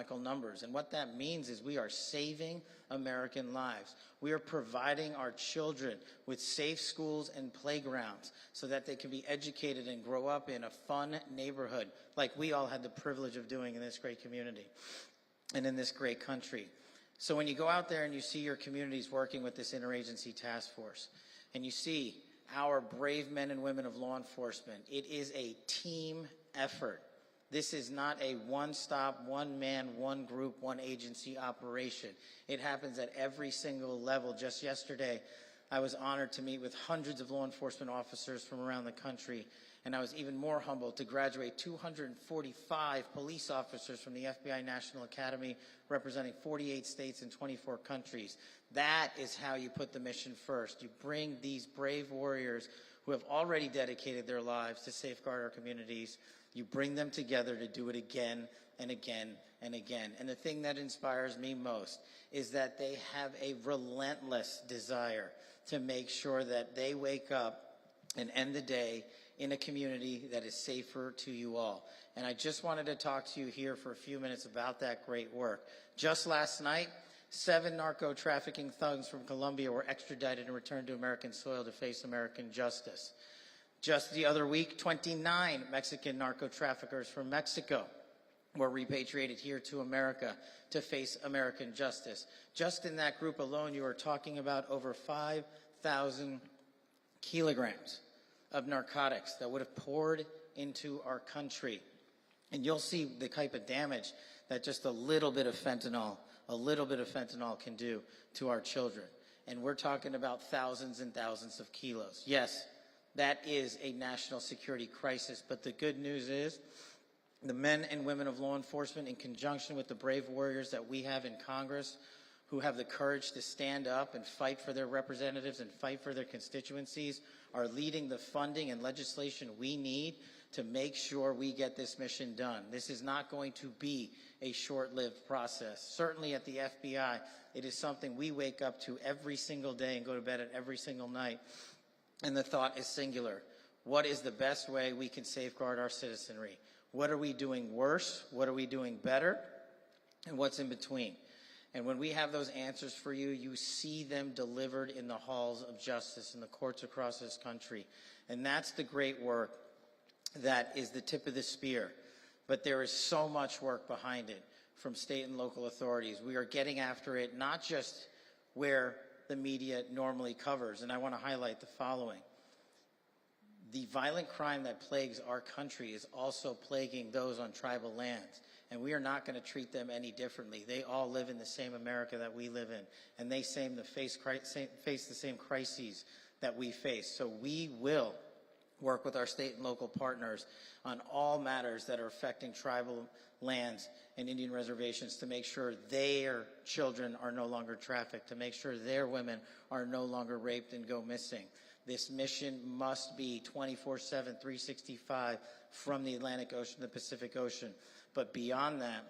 astronomical numbers. And what that means is we are saving American lives. We are providing our children with safe schools and playgrounds so that they can be educated and grow up in a fun neighborhood like we all had the privilege of doing in this great community and in this great country. So when you go out there and you see your communities working with this interagency task force, and you see our brave men and women of law enforcement, it is a team effort. This is not a one-stop, one-man, one group, one agency operation. It happens at every single level. Just yesterday, I was honored to meet with hundreds of law enforcement officers from around the country, and I was even more humbled to graduate 245 police officers from the FBI National Academy, representing 48 states and 24 countries. That is how you put the mission first. You bring these brave warriors who have already dedicated their lives to safeguard our communities. You bring them together to do it again and again and again. And the thing that inspires me most is that they have a relentless desire to make sure that they wake up and end the day in a community that is safer to you all. And I just wanted to talk to you here for a few minutes about that great work. Just last night, 7 narco-trafficking thugs from Colombia were extradited and returned to American soil to face American justice. Just the other week, 29 Mexican narco-traffickers from Mexico were repatriated here to America to face American justice. Just in that group alone, you are talking about over 5,000 kilograms of narcotics that would have poured into our country. And you'll see the type of damage that just a little bit of fentanyl can do to our children. And we're talking about thousands and thousands of kilos. Yes, that is a national security crisis, but the good news is the men and women of law enforcement, in conjunction with the brave warriors that we have in Congress, who have the courage to stand up and fight for their representatives and fight for their constituencies, are leading the funding and legislation we need to make sure we get this mission done. This is not going to be a short-lived process. Certainly at the FBI, it is something we wake up to every single day and go to bed at every single night. And the thought is singular. What is the best way we can safeguard our citizenry? What are we doing worse? What are we doing better? And what's in between? And when we have those answers for you, you see them delivered in the halls of justice in the courts across this country. And that's the great work that is the tip of the spear. But there is so much work behind it from state and local authorities. We are getting after it, not just where the media normally covers. And I want to highlight the following. The violent crime that plagues our country is also plaguing those on tribal lands. And we are not going to treat them any differently. They all live in the same America that we live in. And they face the same crises that we face. So we will work with our state and local partners on all matters that are affecting tribal lands and Indian reservations to make sure their children are no longer trafficked, to make sure their women are no longer raped and go missing. This mission must be 24/7, 365 from the Atlantic Ocean to the Pacific Ocean. But beyond that,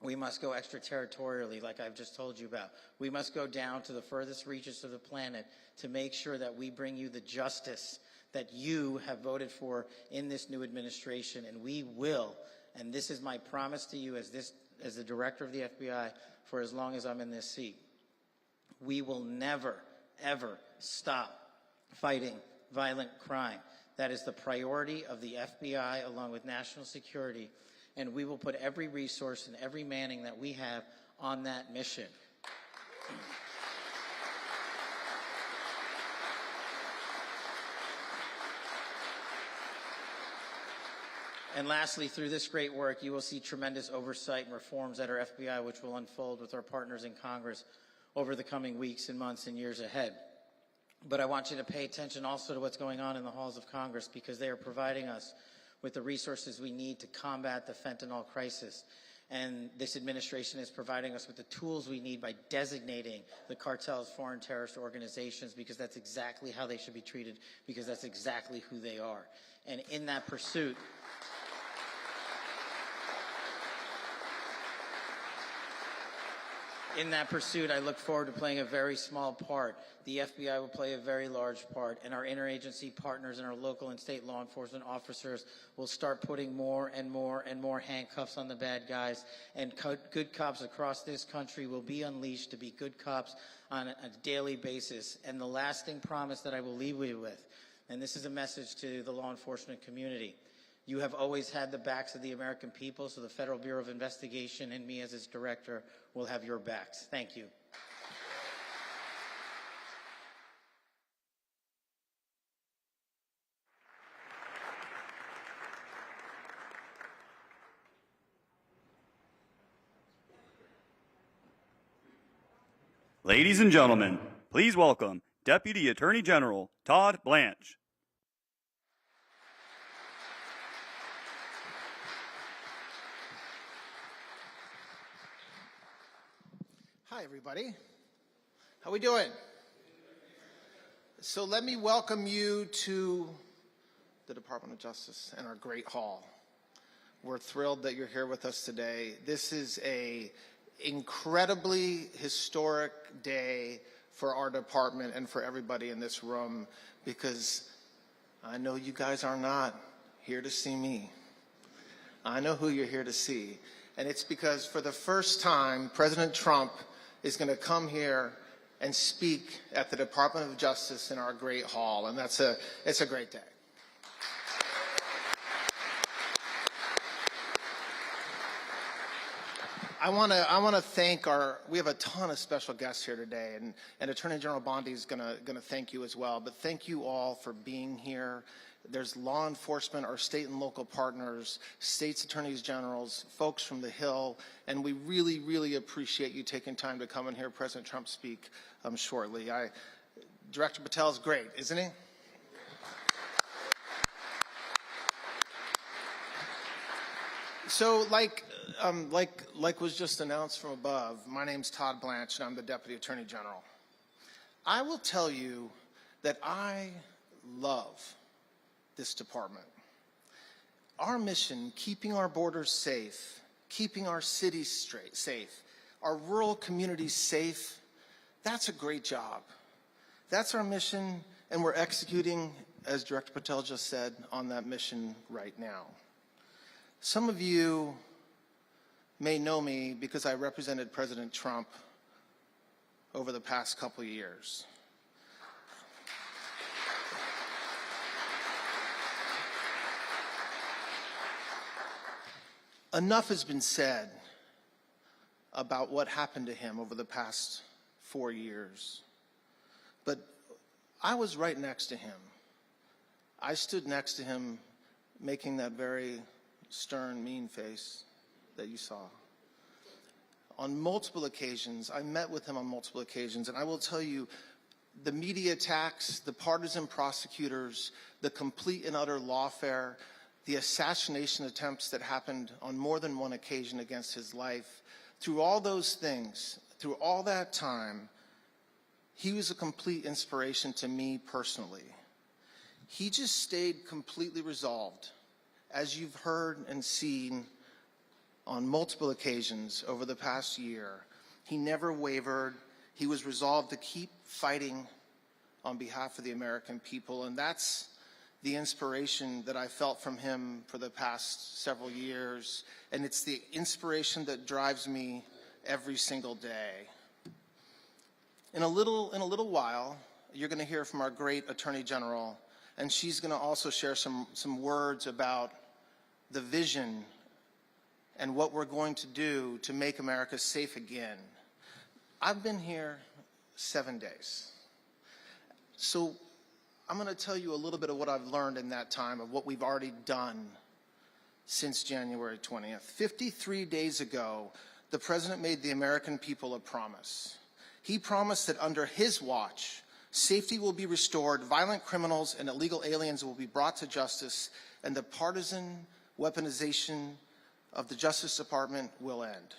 we must go extraterritorially, like I've just told you about. We must go down to the furthest reaches of the planet to make sure that we bring you the justice that you have voted for in this new administration. And we will, and this is my promise to you as the director of the FBI for as long as I'm in this seat, we will never, ever stop fighting violent crime. That is the priority of the FBI along with national security. And we will put every resource and every manning that we have on that mission. And lastly, through this great work, you will see tremendous oversight and reforms at our FBI, which will unfold with our partners in Congress over the coming weeks and months and years ahead. But I want you to pay attention also to what's going on in the halls of Congress, because they are providing us with the resources we need to combat the fentanyl crisis. And this administration is providing us with the tools we need by designating the cartels foreign terrorist organizations, because that's exactly how they should be treated, because that's exactly who they are. And in that pursuit, in that pursuit, I look forward to playing a very small part. The FBI will play a very large part, and our interagency partners and our local and state law enforcement officers will start putting more and more and more handcuffs on the bad guys, and good cops across this country will be unleashed to be good cops on a daily basis. And the lasting promise that I will leave you with, and this is a message to the law enforcement community: you have always had the backs of the American people, so the Federal Bureau of Investigation and me as its director will have your backs. Thank you. Ladies and gentlemen, please welcome Deputy Attorney General Todd Blanche. Hi, everybody. How we doing? So let me welcome you to the Department of Justice and our great hall. We're thrilled that you're here with us today. This is an incredibly historic day for our department and for everybody in this room, because I know you guys are not here to see me. I know who you're here to see. And it's because for the first time, President Trump is going to come here and speak at the Department of Justice in our great hall, and it's a great day. I want to thank we have a ton of special guests here today, and Attorney General Bondi is going to thank you as well. But thank you all for being here. There's law enforcement, our state and local partners, states attorneys generals, folks from the Hill, and we really, really appreciate you taking time to come and hear President Trump speak shortly. Director Patel is great, isn't he? So, like was just announced from above, my name's Todd Blanche, and I'm the Deputy Attorney General. I will tell you that I love this department. Our mission, keeping our borders safe, keeping our cities safe, our rural communities safe, that's a great job. That's our mission, and we're executing, as Director Patel just said, on that mission right now. Some of you may know me because I represented President Trump over the past couple of years. Enough has been said about what happened to him over the past 4 years. But I was right next to him. I stood next to him making that very stern, mean face that you saw. On multiple occasions, I met with him on multiple occasions, and I will tell you, the media attacks, the partisan prosecutors, the complete and utter lawfare, the assassination attempts that happened on more than one occasion against his life, through all those things, through all that time, he was a complete inspiration to me personally. He just stayed completely resolved, as you've heard and seen on multiple occasions over the past year. He never wavered. He was resolved to keep fighting on behalf of the American people, and that's the inspiration that I felt from him for the past several years, and it's the inspiration that drives me every single day. In a little while, you're going to hear from our great Attorney General, and she's going to also share some words about the vision and what we're going to do to make America safe again. I've been here 7 days. So I'm going to tell you a little bit of what I've learned in that time, of what we've already done since January 20th. 53 days ago, the President made the American people a promise. He promised that under his watch, safety will be restored, violent criminals and illegal aliens will be brought to justice, and the partisan weaponization of the Justice Department will end.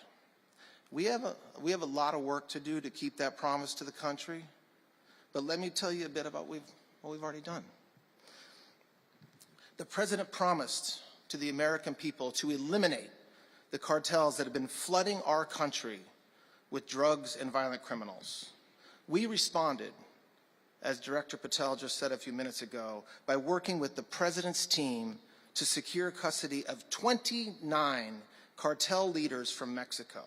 We have a lot of work to do to keep that promise to the country, but let me tell you a bit about what we've already done. The President promised to the American people to eliminate the cartels that have been flooding our country with drugs and violent criminals. We responded, as Director Patel just said a few minutes ago, by working with the President's team to secure custody of 29 cartel leaders from Mexico.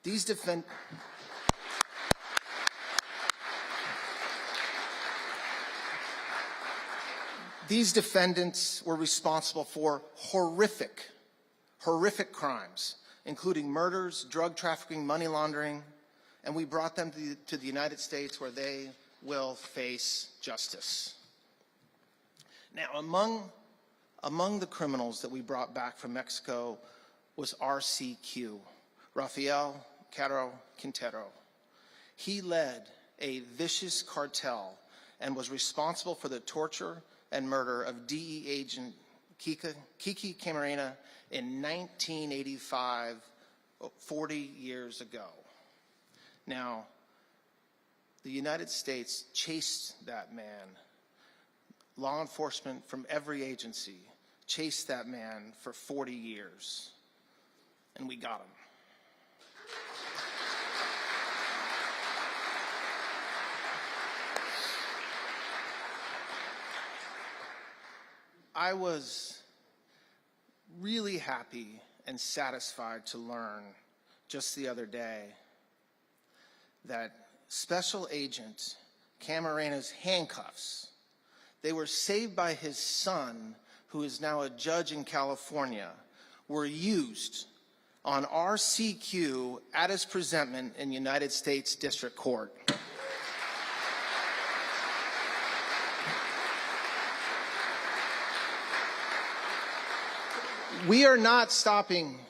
These defendants were responsible for horrific crimes, including murders, drug trafficking, money laundering, and we brought them to the United States where they will face justice. Now, among the criminals that we brought back from Mexico was RCQ, Rafael Caro Quintero. He led a vicious cartel and was responsible for the torture and murder of DE agent Kiki Camarena in 1985, 40 years ago. Now, the United States chased that man. Law enforcement from every agency chased that man for 40 years, and we got him. I was really happy and satisfied to learn just the other day that Special Agent Camarena's handcuffs, they were saved by his son, who is now a judge in California, were used on RCQ at his presentment in United States District Court. We are not stopping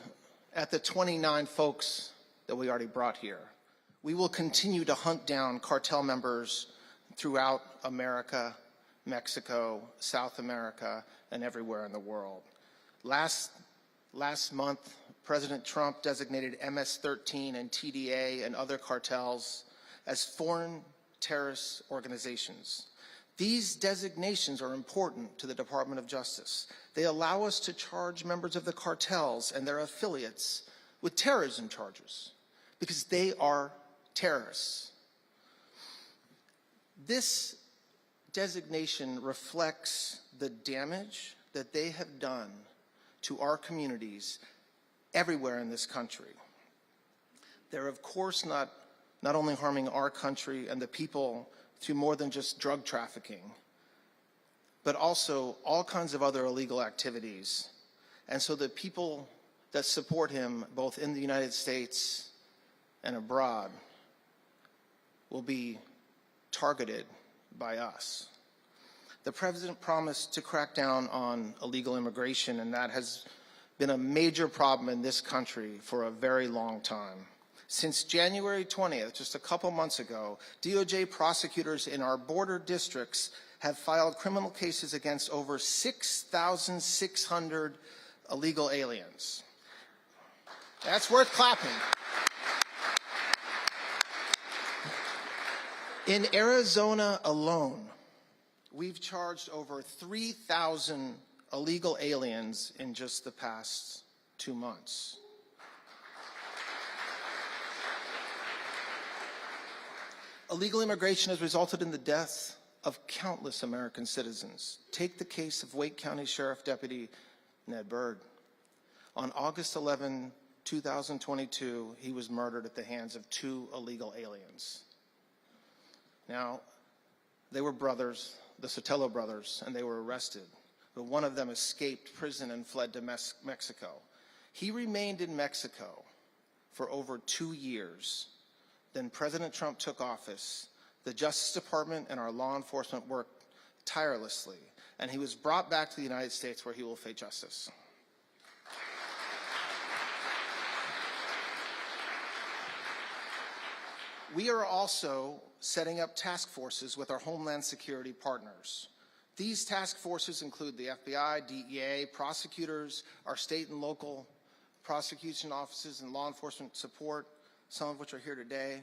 at the 29 folks that we already brought here. We will continue to hunt down cartel members throughout America, Mexico, South America, and everywhere in the world. Last month, President Trump designated MS-13 and TDA and other cartels as foreign terrorist organizations. These designations are important to the Department of Justice. They allow us to charge members of the cartels and their affiliates with terrorism charges because they are terrorists. This designation reflects the damage that they have done to our communities everywhere in this country. They're of course not only harming our country and the people through more than just drug trafficking, but also all kinds of other illegal activities. And so the people that support him, both in the United States and abroad, will be targeted by us. The President promised to crack down on illegal immigration, and that has been a major problem in this country for a very long time. Since January 20th, just a couple months ago, DOJ prosecutors in our border districts have filed criminal cases against over 6,600 illegal aliens. That's worth clapping. In Arizona alone, we've charged over 3,000 illegal aliens in just the past 2 months. Illegal immigration has resulted in the deaths of countless American citizens. Take the case of Wake County Sheriff Deputy Ned Byrd. On August 11, 2022, he was murdered at the hands of 2 illegal aliens. Now, they were brothers, the Sotelo brothers, and they were arrested. But one of them escaped prison and fled to Mexico. He remained in Mexico for over 2 years. Then President Trump took office. The Justice Department and our law enforcement worked tirelessly, and he was brought back to the United States where he will face justice. We are also setting up task forces with our Homeland Security partners. These task forces include the FBI, DEA, prosecutors, our state and local prosecution offices and law enforcement support, some of which are here today.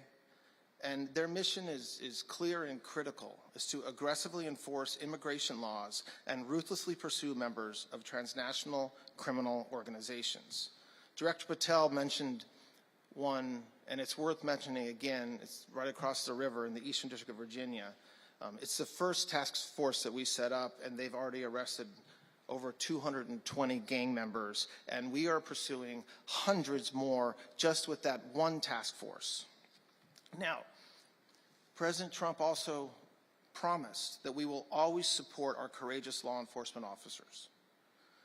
And their mission is clear and critical, is to aggressively enforce immigration laws and ruthlessly pursue members of transnational criminal organizations. Director Patel mentioned one, and it's worth mentioning again, it's right across the river in the Eastern District of Virginia. It's the first task force that we set up, and they've already arrested over 220 gang members, and we are pursuing hundreds more just with that one task force. Now, President Trump also promised that we will always support our courageous law enforcement officers.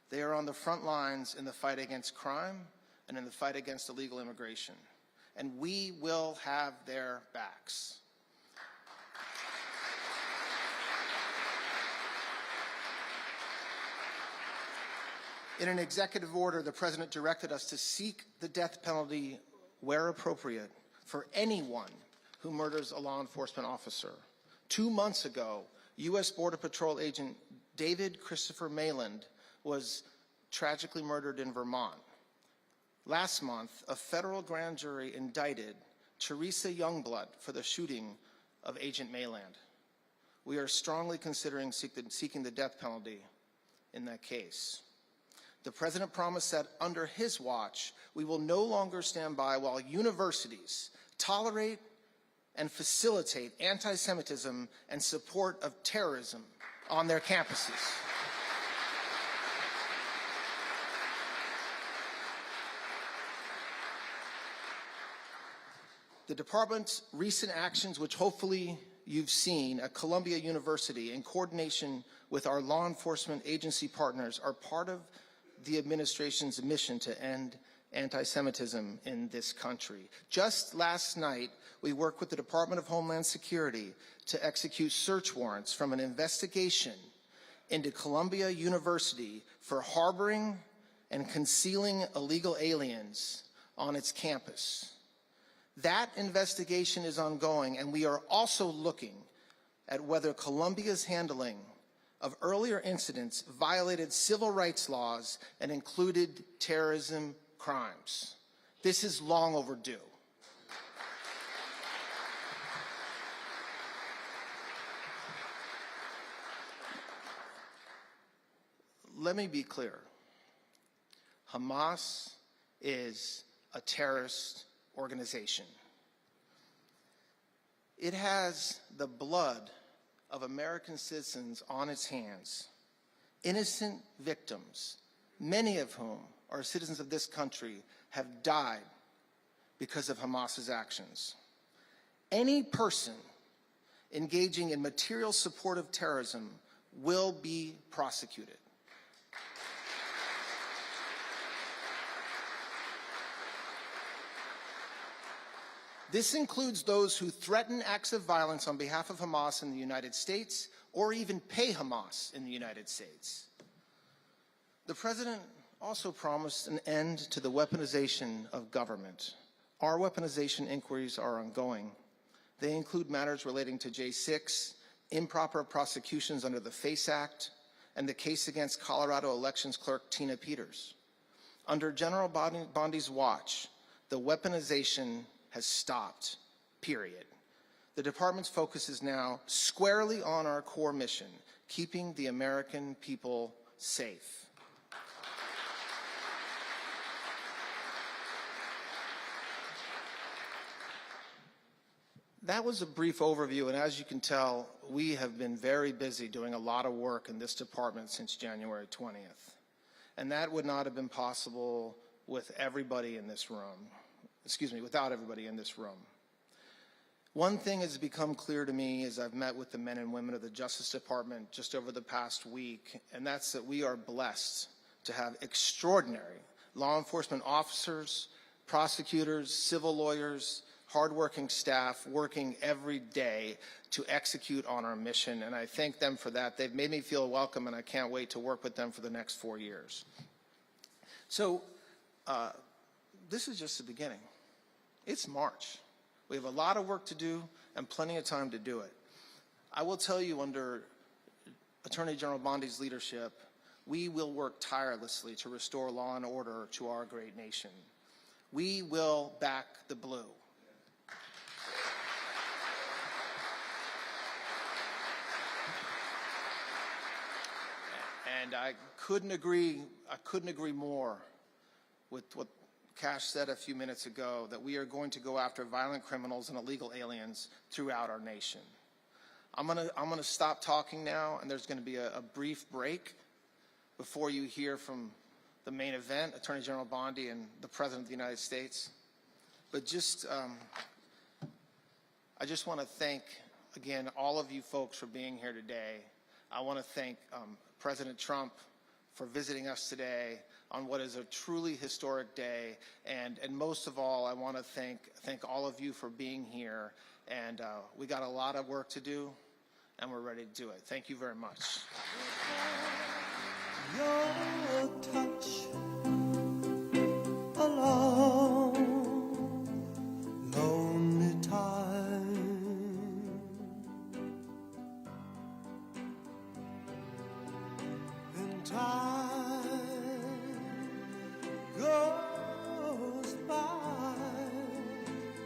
They are on the front lines in the fight against crime and in the fight against illegal immigration, and we will have their backs. In an executive order, the President directed us to seek the death penalty where appropriate for anyone who murders a law enforcement officer. 2 months ago, U.S. Border Patrol agent David Christopher Mayland was tragically murdered in Vermont. Last month, a federal grand jury indicted Teresa Youngblood for the shooting of Agent Mayland. We are strongly considering seeking the death penalty in that case. The President promised that under his watch, we will no longer stand by while universities tolerate and facilitate anti-Semitism and support of terrorism on their campuses. The department's recent actions, which hopefully you've seen at Columbia University in coordination with our law enforcement agency partners, are part of the administration's mission to end anti-Semitism in this country. Just last night, we worked with the Department of Homeland Security to execute search warrants from an investigation into Columbia University for harboring and concealing illegal aliens on its campus. That investigation is ongoing, and we are also looking at whether Columbia's handling of earlier incidents violated civil rights laws and included terrorism crimes. This is long overdue. Let me be clear. Hamas is a terrorist organization. It has the blood of American citizens on its hands, innocent victims, many of whom are citizens of this country, have died because of Hamas's actions. Any person engaging in material support of terrorism will be prosecuted. This includes those who threaten acts of violence on behalf of Hamas in the United States or even pay Hamas in the United States. The President also promised an end to the weaponization of government. Our weaponization inquiries are ongoing. They include matters relating to J6, improper prosecutions under the FACE Act, and the case against Colorado elections clerk Tina Peters. Under General Bondi's watch, the weaponization has stopped, period. The department's focus is now squarely on our core mission, keeping the American people safe. That was a brief overview, and as you can tell, we have been very busy doing a lot of work in this department since January 20th. And that would not have been possible with everybody in this room. Without everybody in this room. One thing has become clear to me as I've met with the men and women of the Justice Department just over the past week, and that's that we are blessed to have extraordinary law enforcement officers, prosecutors, civil lawyers, hardworking staff working every day to execute on our mission, and I thank them for that. They've made me feel welcome, and I can't wait to work with them for the next 4 years. So, this is just the beginning. It's March. We have a lot of work to do and plenty of time to do it. I will tell you, under Attorney General Bondi's leadership, we will work tirelessly to restore law and order to our great nation. We will back the blue. And I couldn't agree more with what Kash said a few minutes ago that we are going to go after violent criminals and illegal aliens throughout our nation. I'm gonna stop talking now, and there's going to be a brief break before you hear from the main event, Attorney General Bondi and the President of the United States. But I just want to thank, again, all of you folks for being here today. I want to thank President Trump for visiting us today on what is a truly historic day. And most of all, I want to thank all of you for being here. And we got a lot of work to do, and we're ready to do it. Thank you very much. Your touch along lonely time, and time goes by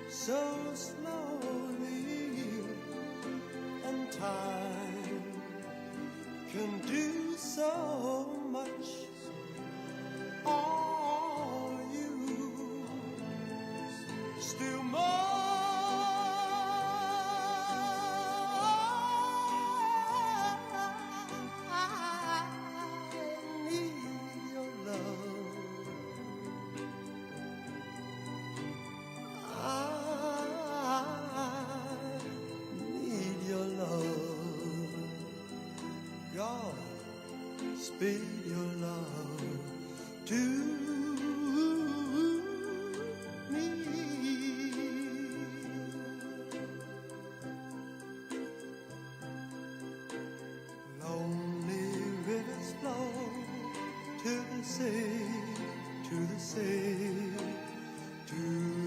so slowly, and time can do so much. Are you still more? I need your love. I need your love. God, speed your love to me. Lonely rivers flow to the sea, to the sea, to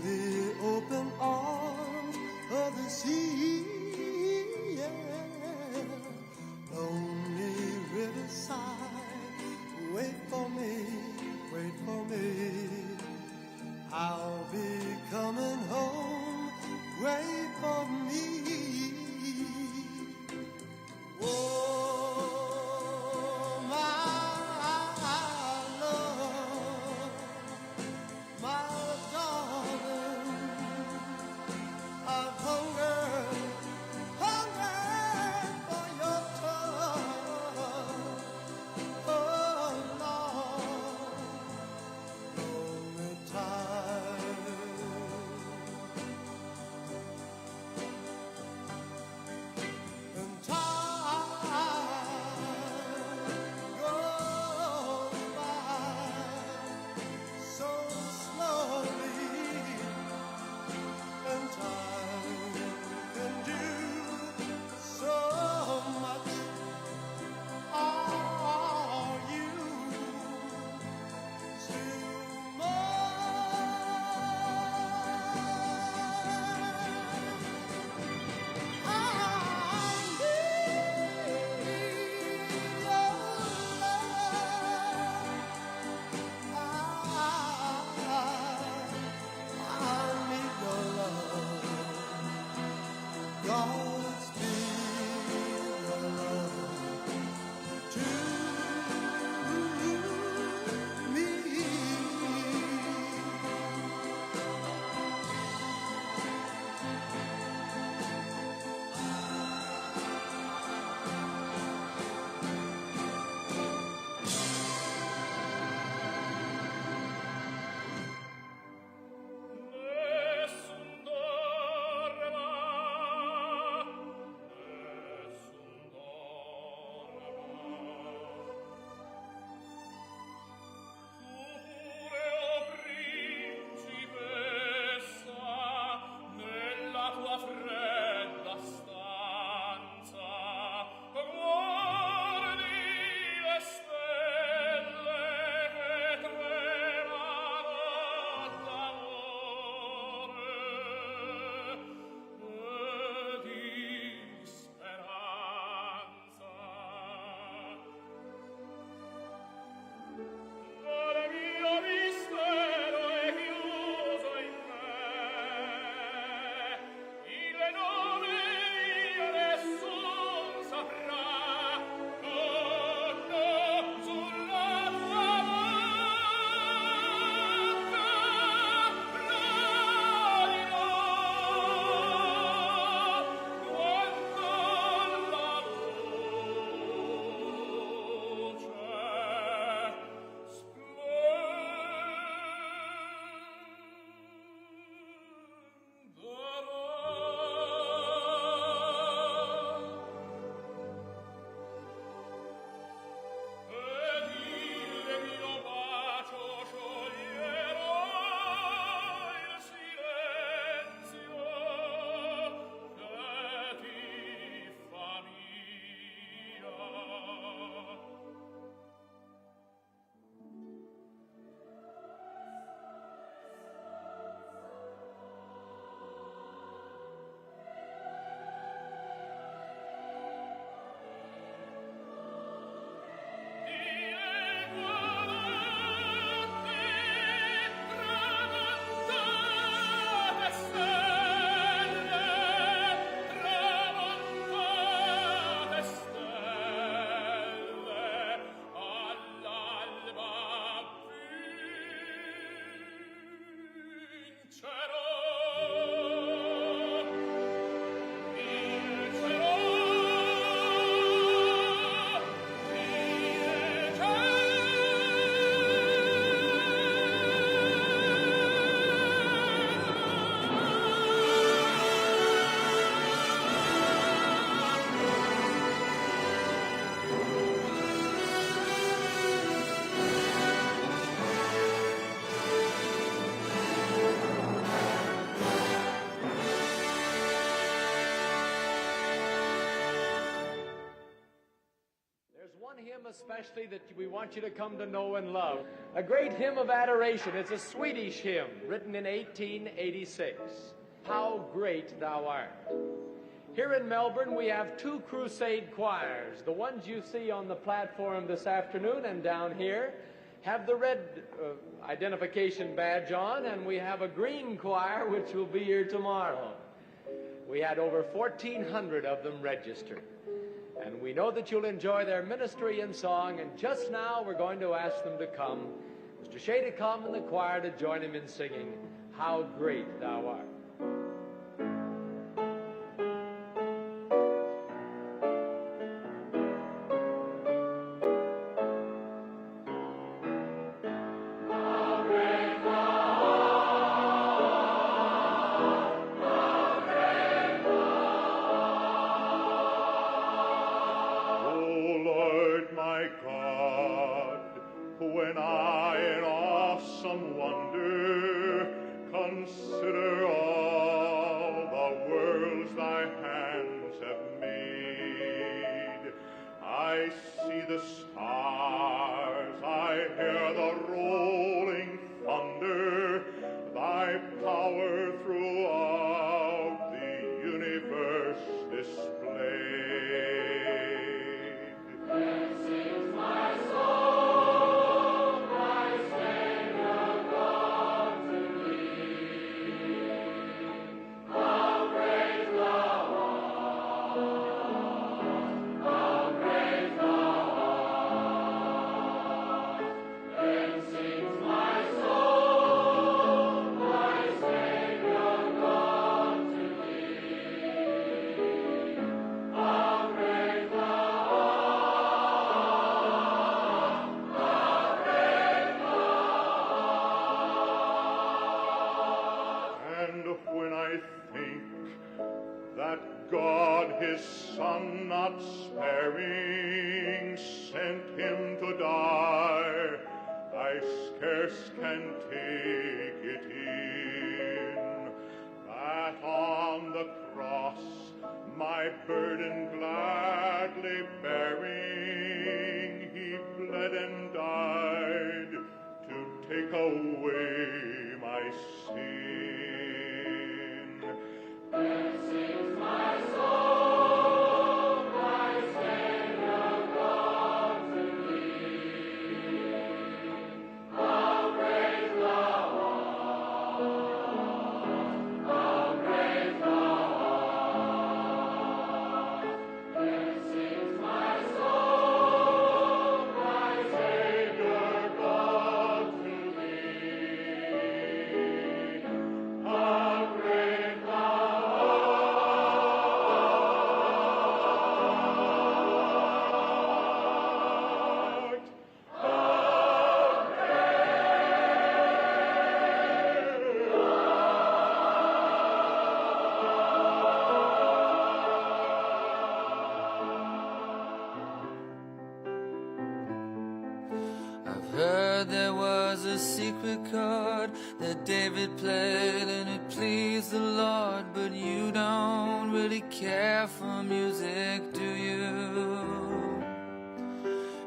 the open arms of the sea. Yeah. Lonely riverside, wait for me, wait hymn especially that we want you to come to know and love. A great hymn of adoration. It's a Swedish hymn written in 1886. How Great Thou Art. Here in Melbourne, we have two crusade choirs. The ones you see on the platform this afternoon and down here have the red identification badge on, and we have a green choir which will be here tomorrow. We had over 1,400 of them registered. And we know that you'll enjoy their ministry and song, and just now we're going to ask them to come. Mr. Shea to come and the choir to join him in singing, How Great Thou Art. When I in awesome wonder consider all the worlds thy hands have made, I see the stars, I hear the rolling thunder, thy power throughout the universe displayed. Then sings my soul. His Son not sparing, sent him to die, I scarce can take it in, that on the cross my burden gladly bearing, he bled and died to take away my sin. Then sings my soul. There was a secret chord that David played and it pleased the Lord, but you don't really care for music, do you?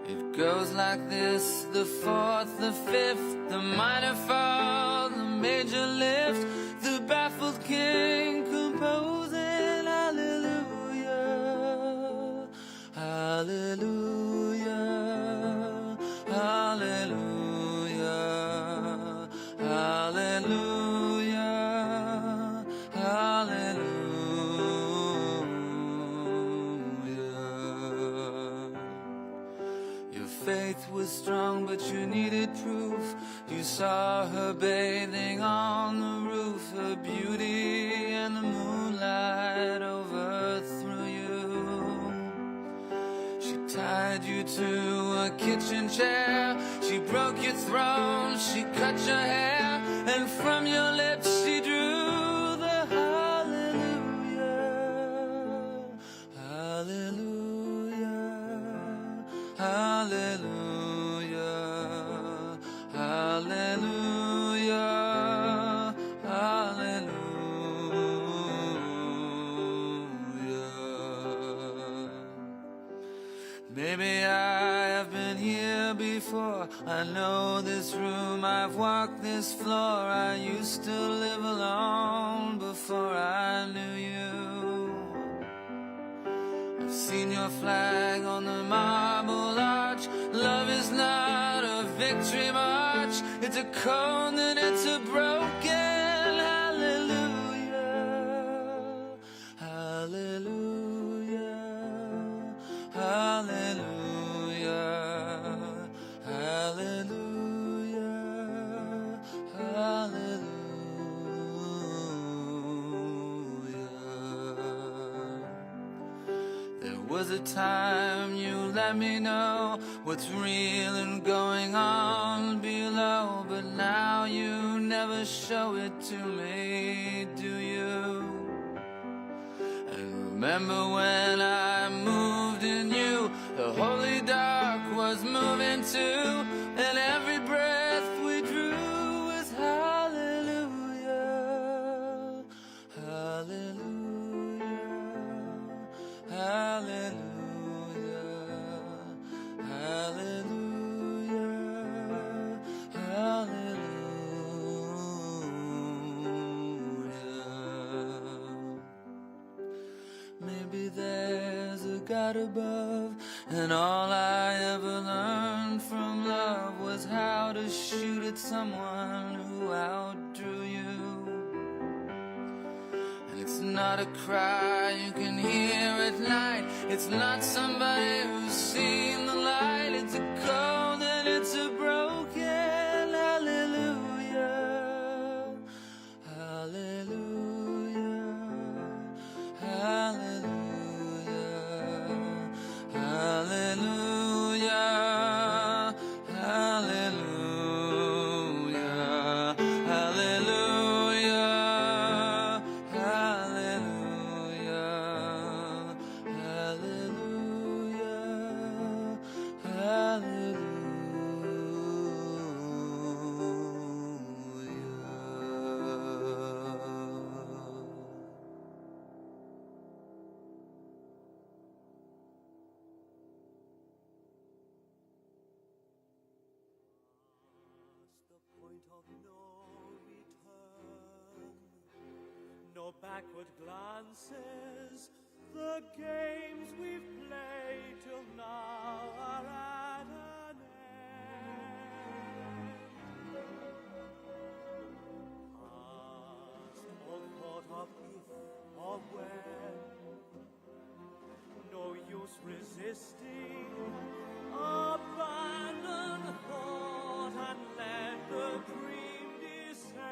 It goes like this: the fourth, the fifth, the minor fall, the major lift, the baffled king composing hallelujah, hallelujah, hallelujah. Hallelujah, hallelujah. Your faith was strong, but you needed proof. You saw her bathing on the roof, her beauty and the moonlight overthrew you. She tied you to a kitchen chair, she broke your throne, she cut your hair, and from your lips she drew the hallelujah, hallelujah, hallelujah, hallelujah, hallelujah. Maybe I before. I know this room, I've walked this floor. I used to live alone before I knew you. I've seen your flag on the marble arch. Love is not a victory march. It's a cold and it's a broken hallelujah. Hallelujah. Hallelujah. Hallelujah. Hallelujah. There was a time you let me know what's real and going on below, but now you never show it to me, do you? And remember when I moved in you, the holy dark was moving too, and every breath we drew was hallelujah. Hallelujah. Hallelujah. Hallelujah. Hallelujah. Maybe there's a God above, and all I ever learned from love was how to shoot at someone who outdrew you. And it's not a cry you can hear at night. It's not somebody who's seen the light. It's a cold and it's a broken hallelujah. Hallelujah. Hallelujah. Hallelujah. Hallelujah. Hallelujah. No backward glances. The games we've played till now are at an end. Past all thought of if or when. No use resisting. Abandon thought and let the dream descend.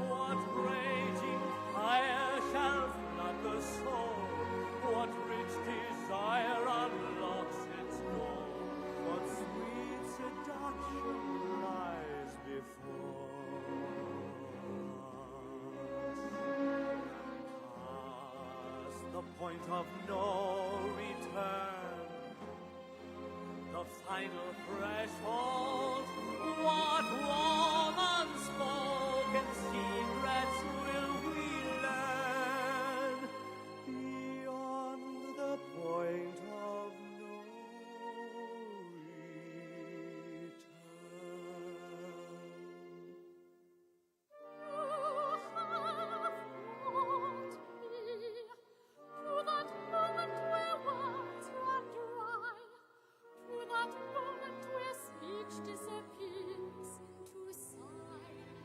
What raging fire shall flood the soul? What rich desire unlocks its door? What sweet seduction lies before us? Past the point of no return, the final threshold. What warm unspoken secrets will we learn beyond the point of no return? Disappears into silence.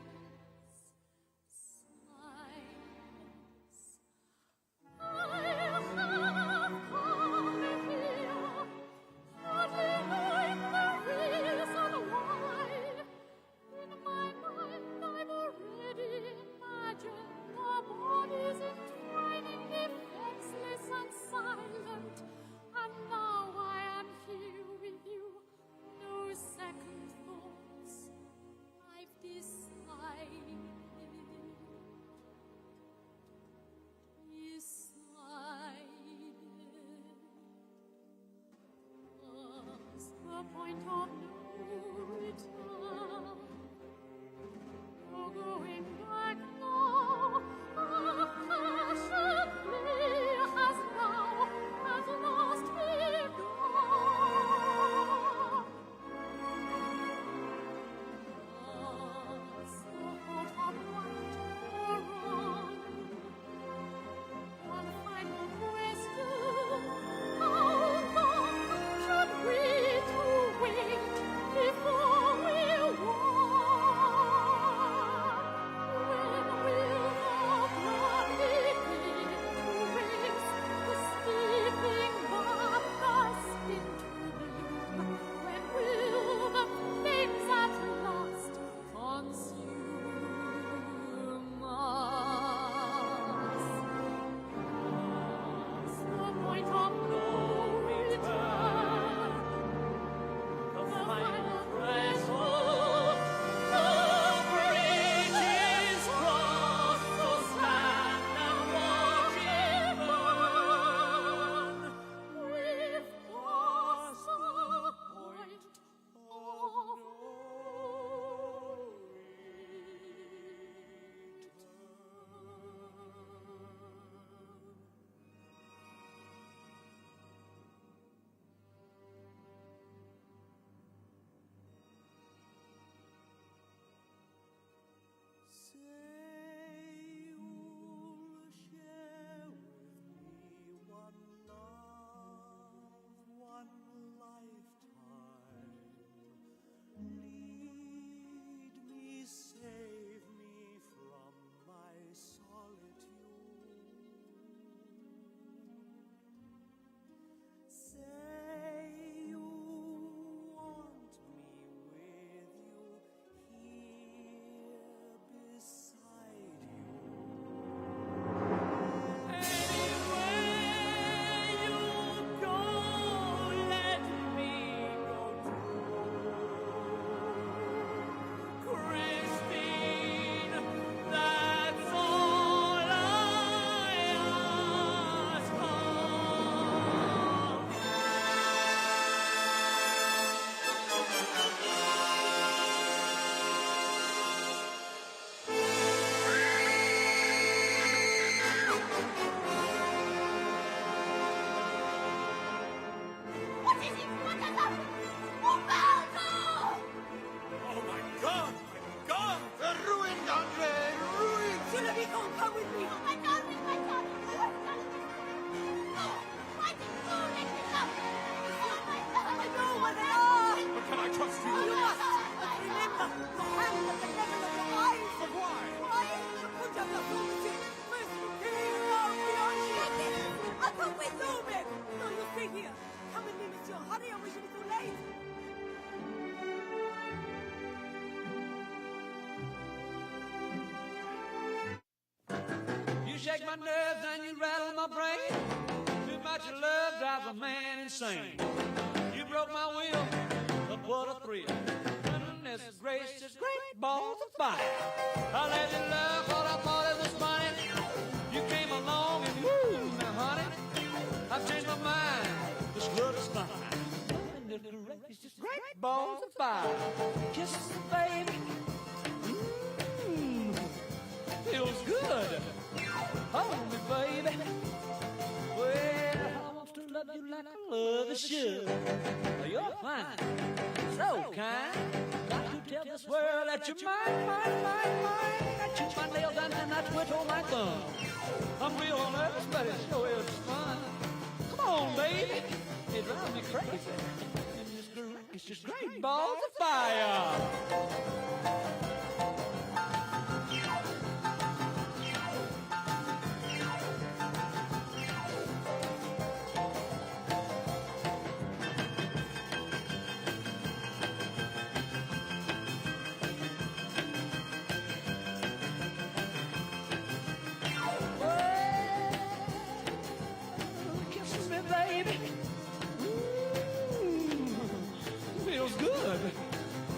You shake my nerves and you rattle my brain. Too much love drives a man insane. You broke my will, but what a thrill. Goodness gracious, great balls of fire. I let you love what I thought it was funny. You came along and woo, now honey, I've changed my mind. This love is fine. It's just great balls of fire. Kisses, baby. Feels good. Hold me, baby. Well, I want to love you like I love a should. You're fine, so kind. Got to tell this world that you're mine, mine, mine, mine. I chew my nails down and I twiddle my thumb. I'm real nervous, but it sure is fun. Come on, baby. It drives me crazy. It's just great balls of fire.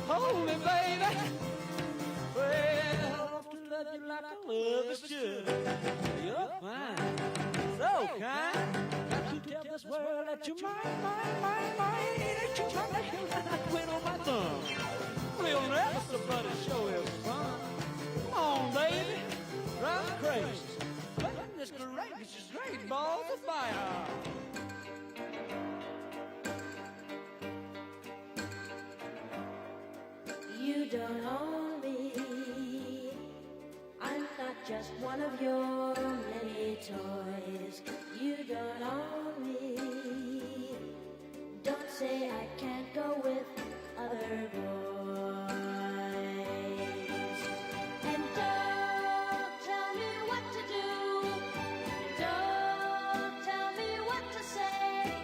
Hold me, baby. Well, I want to love you like I love a should. You're fine, so kind. Got to tell this world that you're mine, mine, mine, mine. That you're mine, that I quit on my thumb. Real nervous, but it sure is fun. Come on, baby, drive me crazy. Goodness gracious, great balls of fire. You don't own me. I'm not just one of your many toys. You don't own me. Don't say I can't go with other boys. And don't tell me what to do. Don't tell me what to say.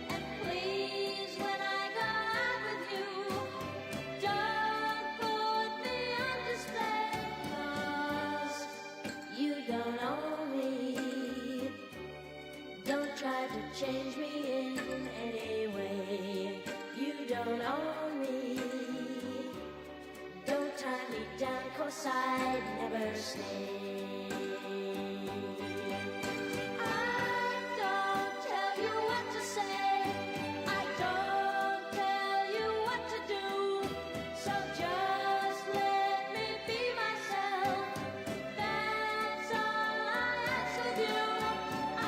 And please, when I go out with you, don't put me on display, 'cause you don't own me. Don't try to change me in any way. You don't own me. Don't tie me down, 'cause I'd never stay. I don't tell you what to say. I don't tell you what to do. So just let me be myself. That's all I ask of you.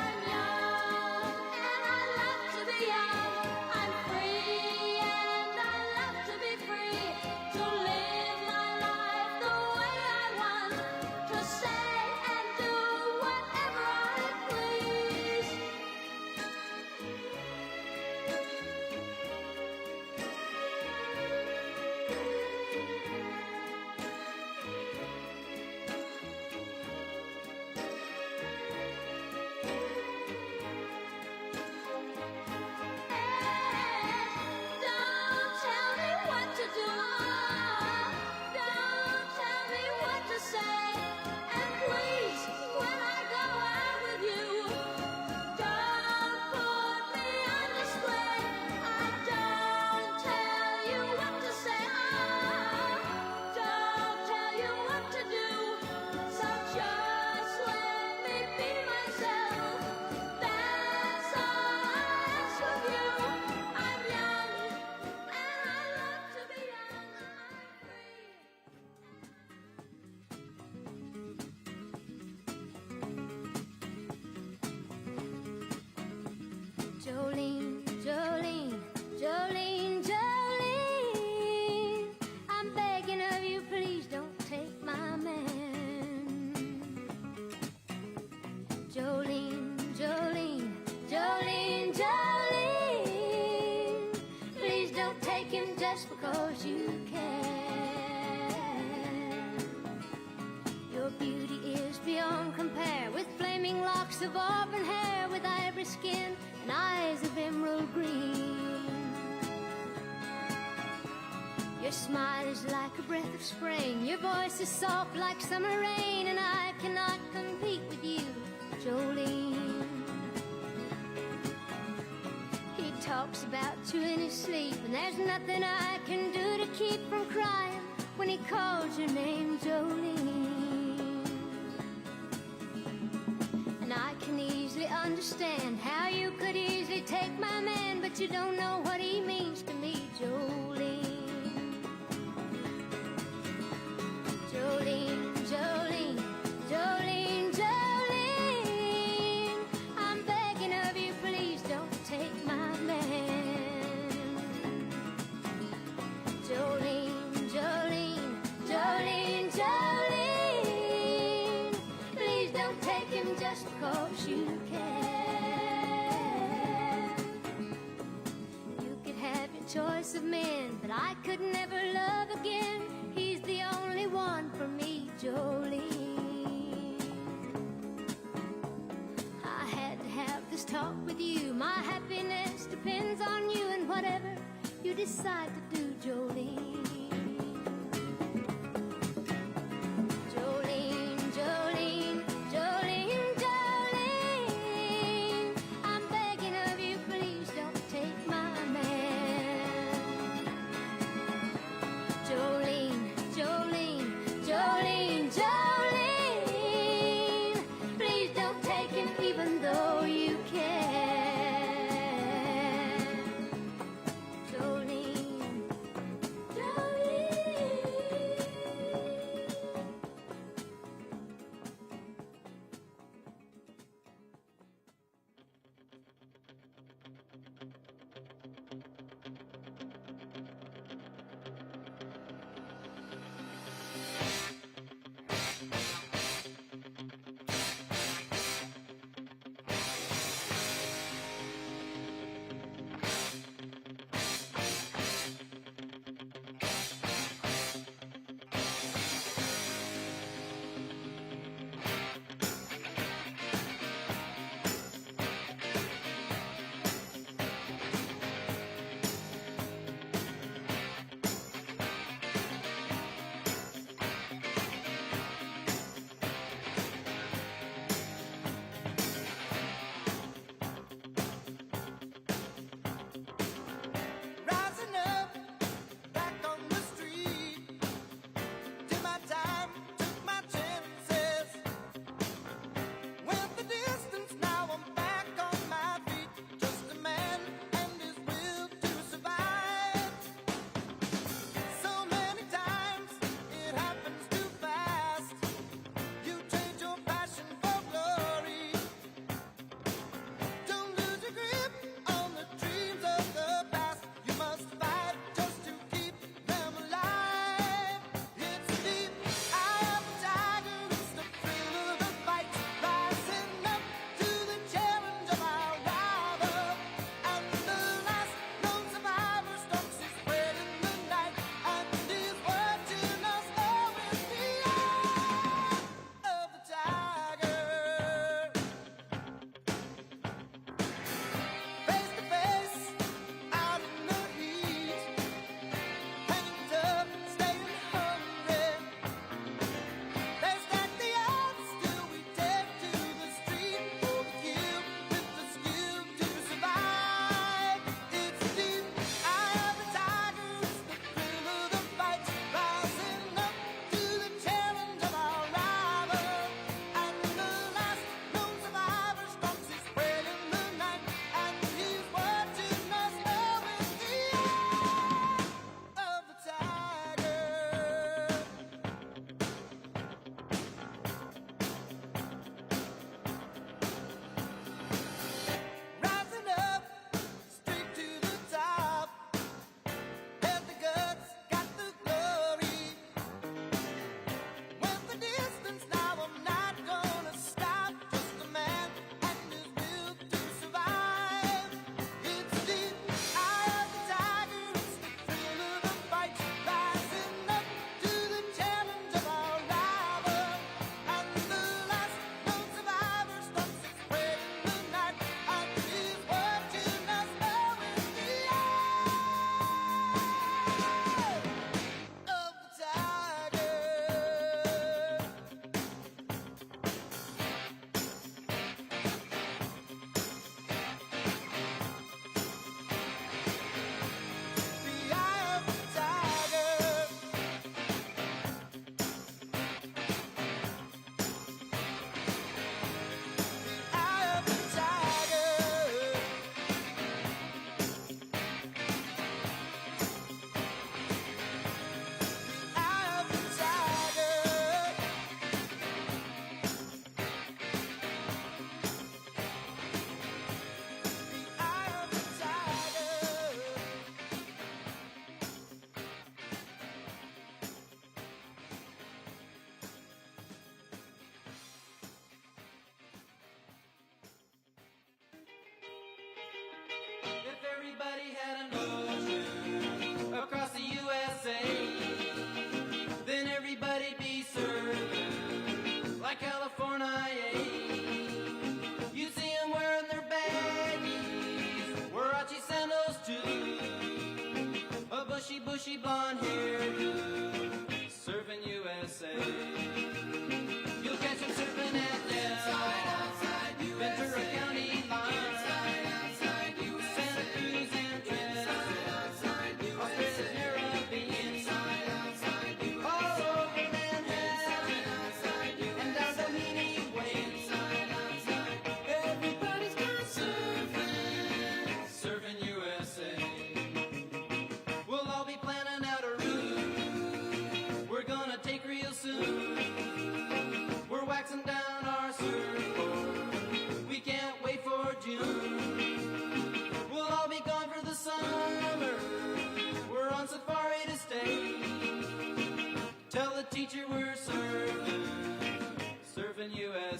I'm young and I love to be young. I'm free and I love to be free. To live my life the way I want. To say and do whatever I please. Don't tell me what to do. Don't tell me what to say. And please, when I go out with you, don't put me on display. I don't tell you what to say. Don't tell you what to do. So just let me be myself. That's all I ask of you. I'm young and I love to be young. I'm free. Jolene, Jolene, Jolene, Jolene, I'm begging of you, please don't take my man. Jolene, Jolene, Jolene, Jolene, please don't take him just because you can. Your beauty is beyond compare, with flaming locks of auburn hair, with ivory skin and eyes of emerald green. Your smile is like a breath of spring, your voice is soft like summer rain, and I cannot compete with you talks about you in his sleep, and there's nothing I can do to keep from crying when he calls your name, Jolene. And I can easily understand how you could easily take my man, but you don't know what he means to me, Jolene. Jolene, Jolene, Jolene, Jolene, I'm begging of you, please don't take my man. Jolene, Jolene, Jolene, Jolene, please don't take him just because you can. You could have your choice of men, but I could never love again. He's the only one for me, Jolene. I had to have this talk with you. My happiness depends on you, and whatever you decide to do, Jolene. Jolene, Jolene, Jolene, Jolene, I'm begging of you, please don't take my man. Jolene, Jolene, Jolene, Jolene, please don't take him even though you can. Jolene, Jolene.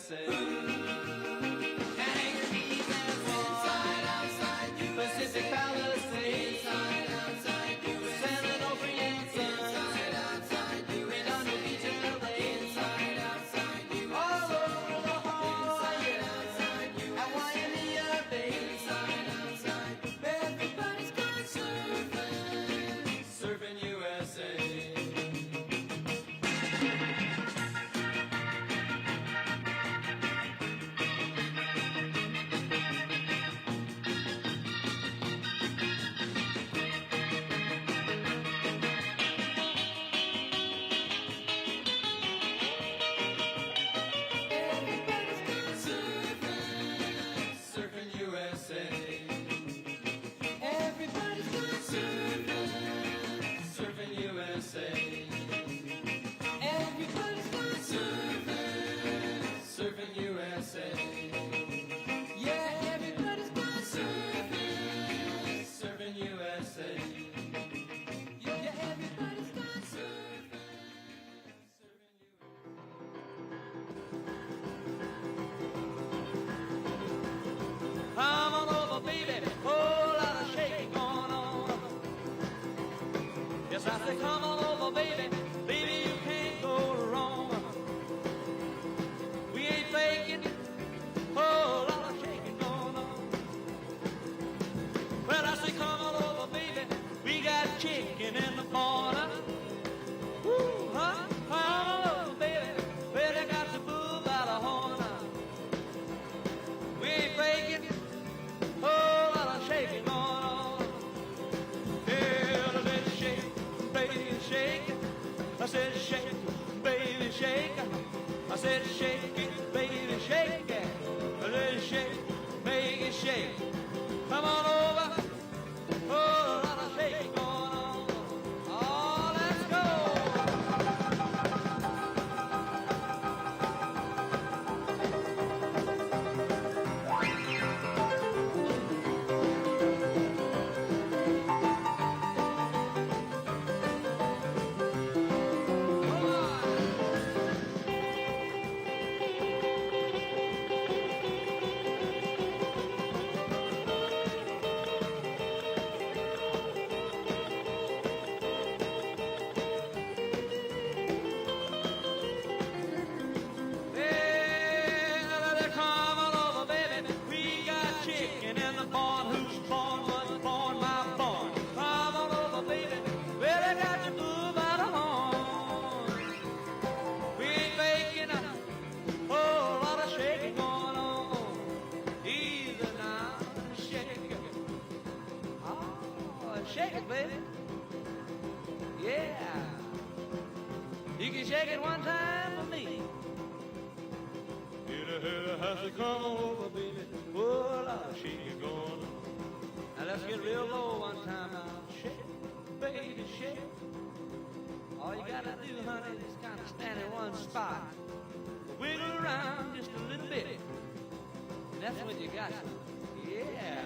USA. Hangar knees and inside, outside, Pacific Palisades. Inside, outside, Seminole Free and Sun. Inside, outside, Redondo Beach and LA. Inside, outside, all over the Hawaii. Inside, at Waimea Bay. Inside, outside, everybody's gone surfing, surfing USA. Surfing USA. Everybody's gone surfing, surfing USA. Everybody's gone surfing, surfing USA. Yeah, everybody's gone surfing, surfing USA. Yeah, everybody's gone surfing, surfing USA. Come on over, baby, whole lot of shaking going on. Yes, I say, come on over, baby, baby, you can't go wrong. We ain't faking, whole lot of shaking going on. Well, I say, come on over, baby, we got chicken in the corner. Woo, huh? Come on over, baby, well, they got the bull by the horn. We ain't faking, whole lot of shaking going on. Yeah, let's shake, baby, shake. I said shake, baby, shake. I said shake it, baby, shake it. Let's shake, baby, shake. Come on over, whole lot of shaking going on. Oh, let's go. Hey, come on over, baby. We got chicken in the barn. Who's born was born, my born. Come on over, baby. Well, I got your bull by the horn. We ain't making a whole lot of shaking going on. Easy now, shake it. Oh, shake it, baby. Yeah. You can shake it one time for me. Has to come over, baby. Oh, Lord, shake going on. Now let's get real low one time now. Shake, baby, shake. All you gotta do, honey, is kind of stand in one spot. Wiggle around just a little bit. And that's when you got some. Yeah.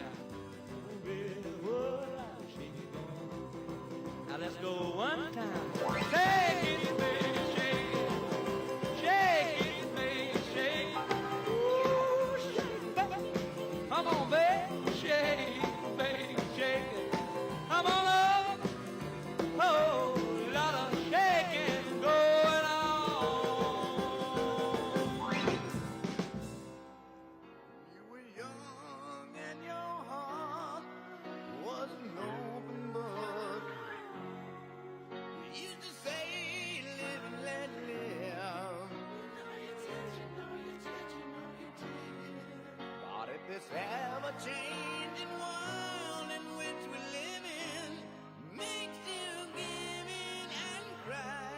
Oh, baby, oh, Lord, shake going on. Now let's go one time. Take it, baby, shake it. Shake it, baby, shake it. Ooh, shake it, baby. Come on, baby, shake it, baby, shake it. Come on over. Oh, lot of shaking going on. You were young and your heart was an open book. You used to say, live and let live. But if this ever-changing world in which we live in makes you give in and cry,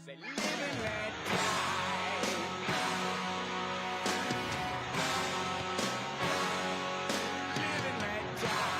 say, live and let die. Live and let die.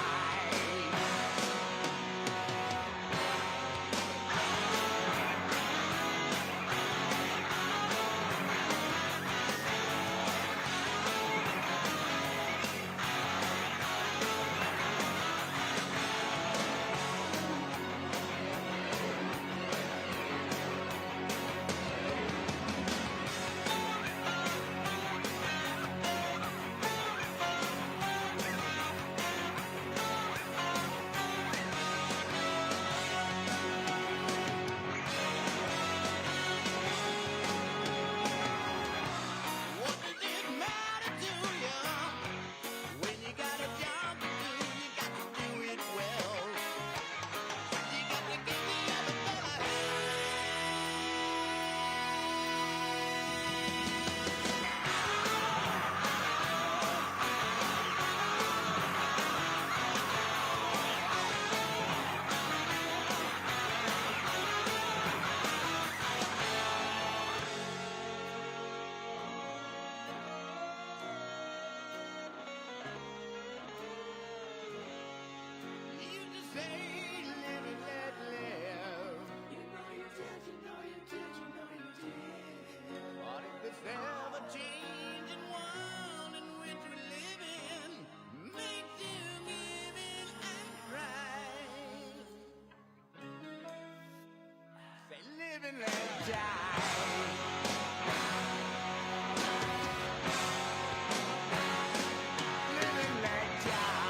and let die. Live and let die.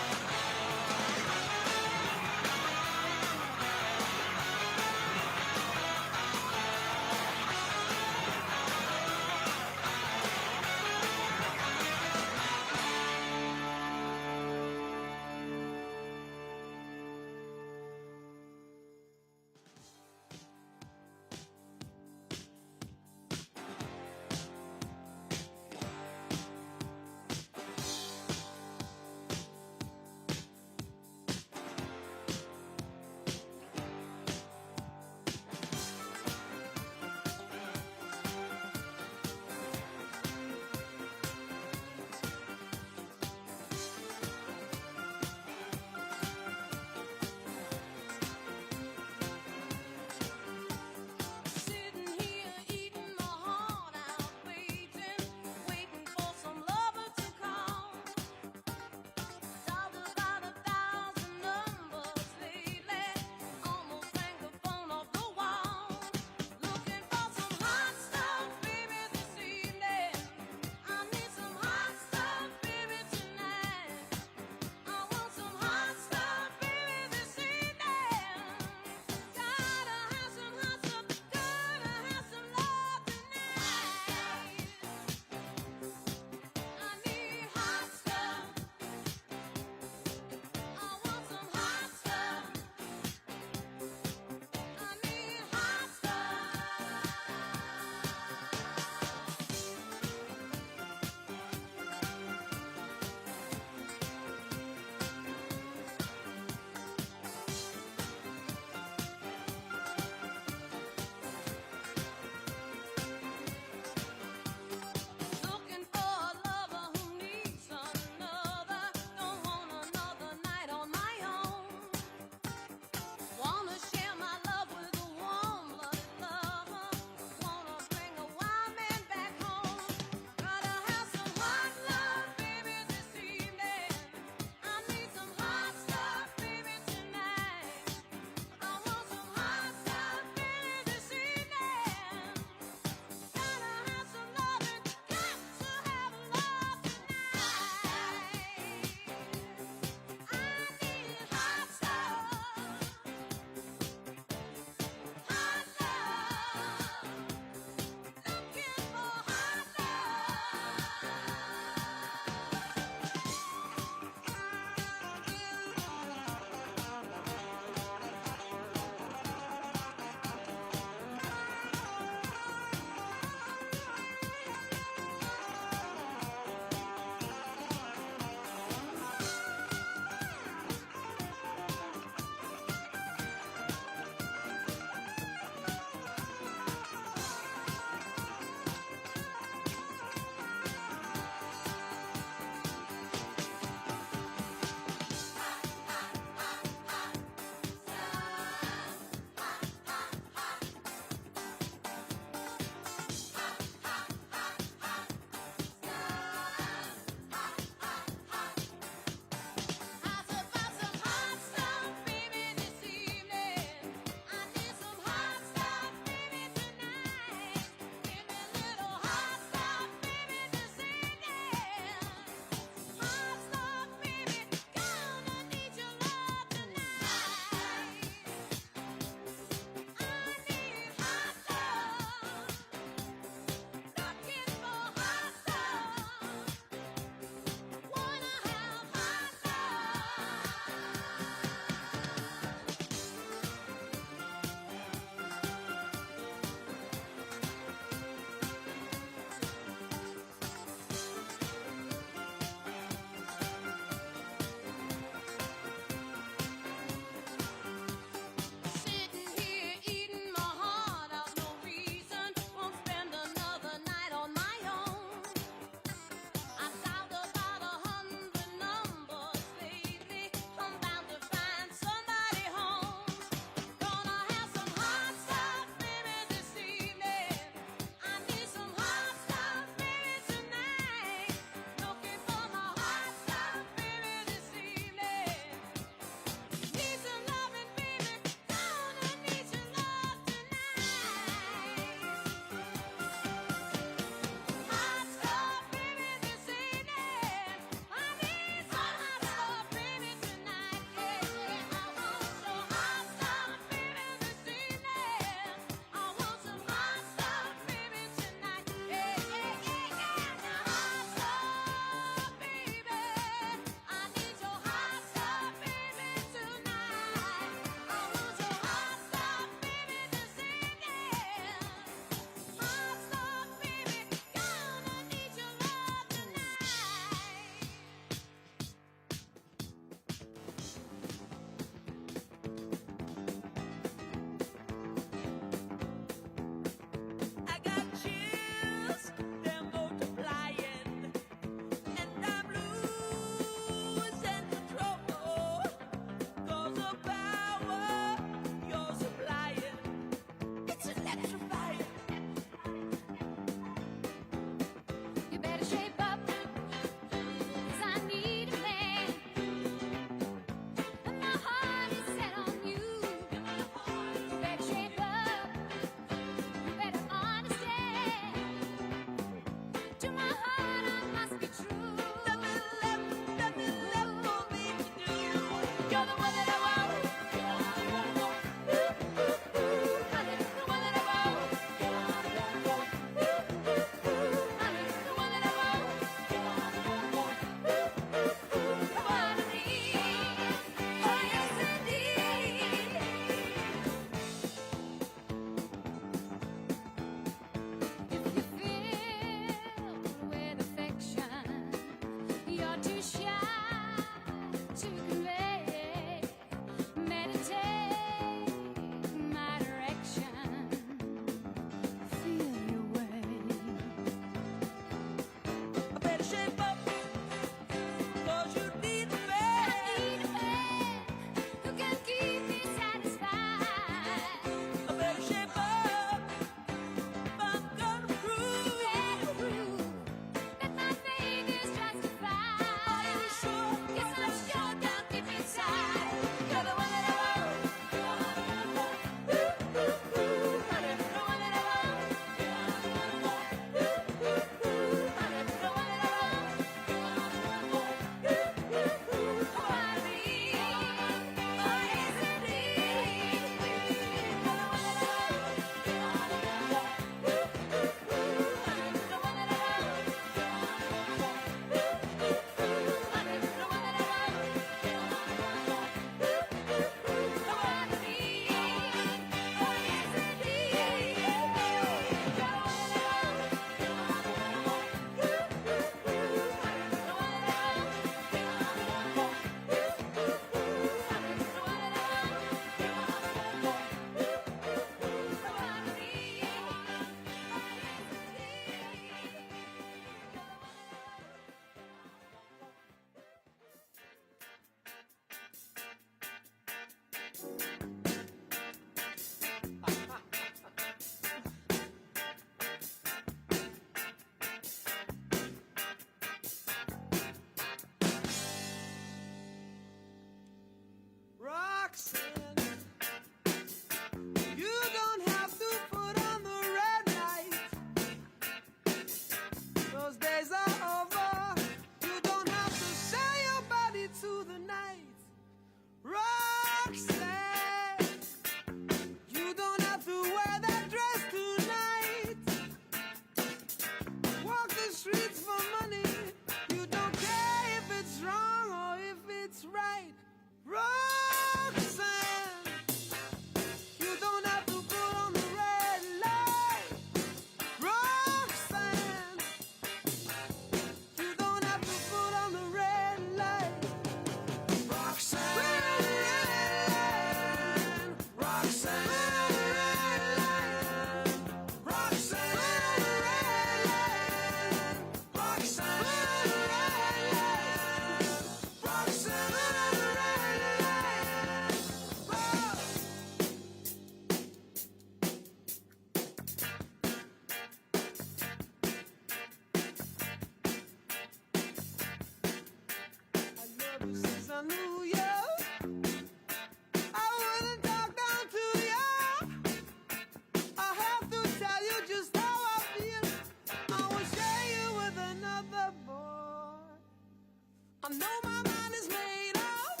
I know my mind is made up,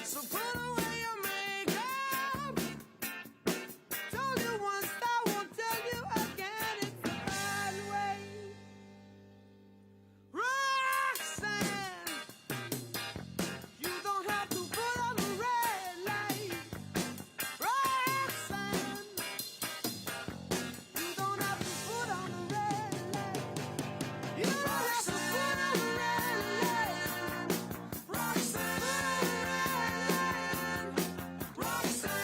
so put away your makeup. Told you once, I won't tell you again. It's the bad way. Roxanne, you don't have to put on the red light. Roxanne, you don't have to put on the red light. You don't have to put on the red light. Roxanne, Roxanne,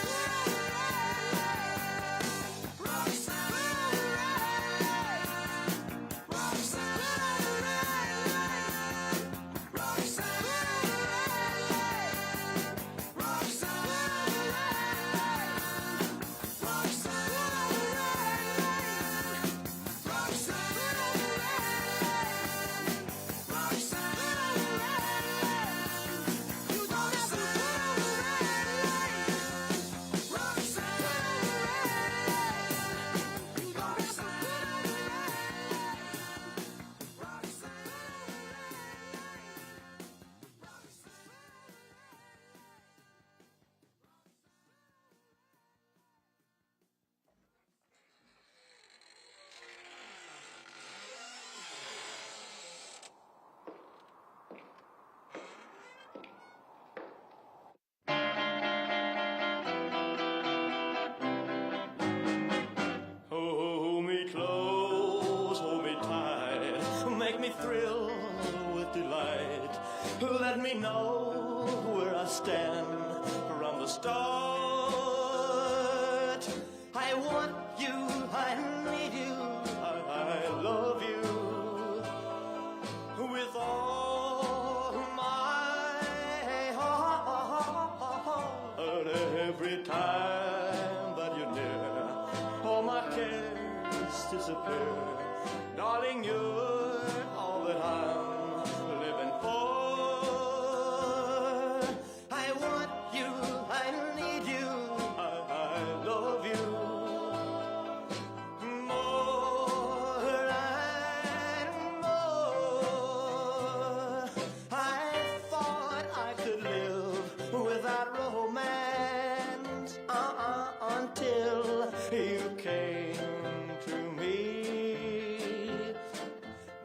Hold me close, hold me tight, make me thrill with delight. Let me know where I stand from the start. I want you, I need you, I love you with all my heart. Every time that you're near, all my cares disappear. Darling, you're all that I'm living for. I want you, I need you, I love you more and more. I thought I could live without romance until you came to me.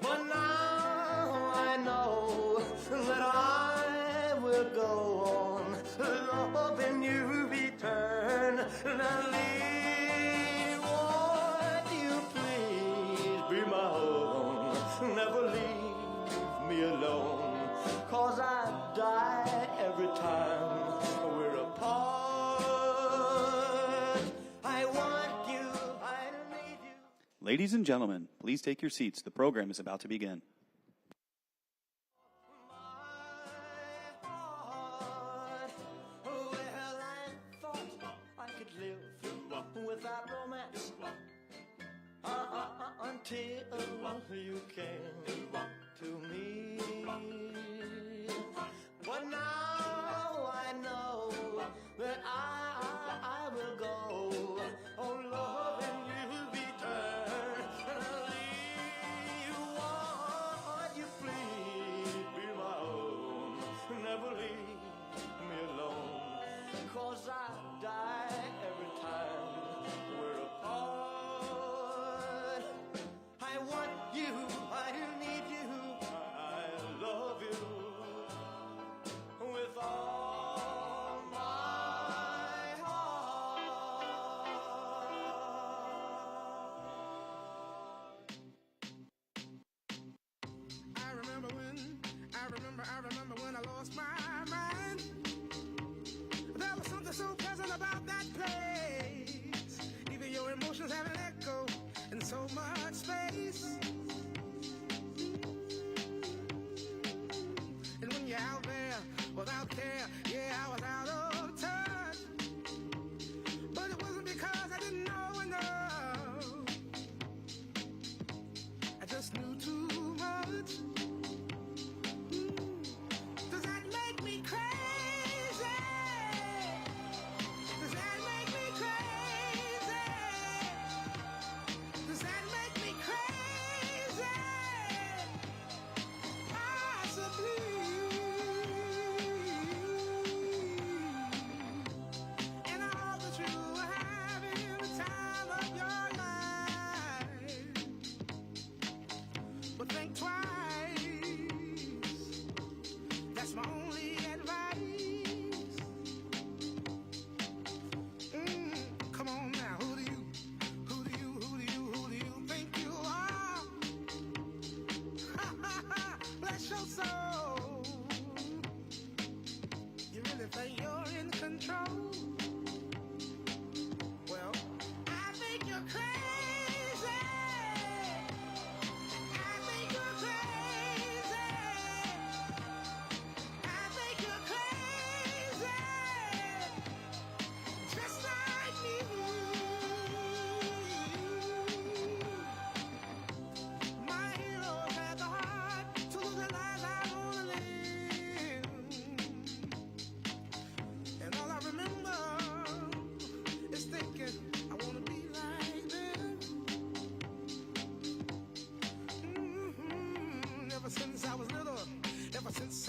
But now I know that I will go on loving you eternally. Won't you please be my own? Never leave me alone, 'cause I die every time we're apart. I want you, I need you. Ladies and gentlemen, please take your seats. The program is about to begin. Well, I thought I could live without romance until you came to me. But now I know that I will go on loving you eternally. Won't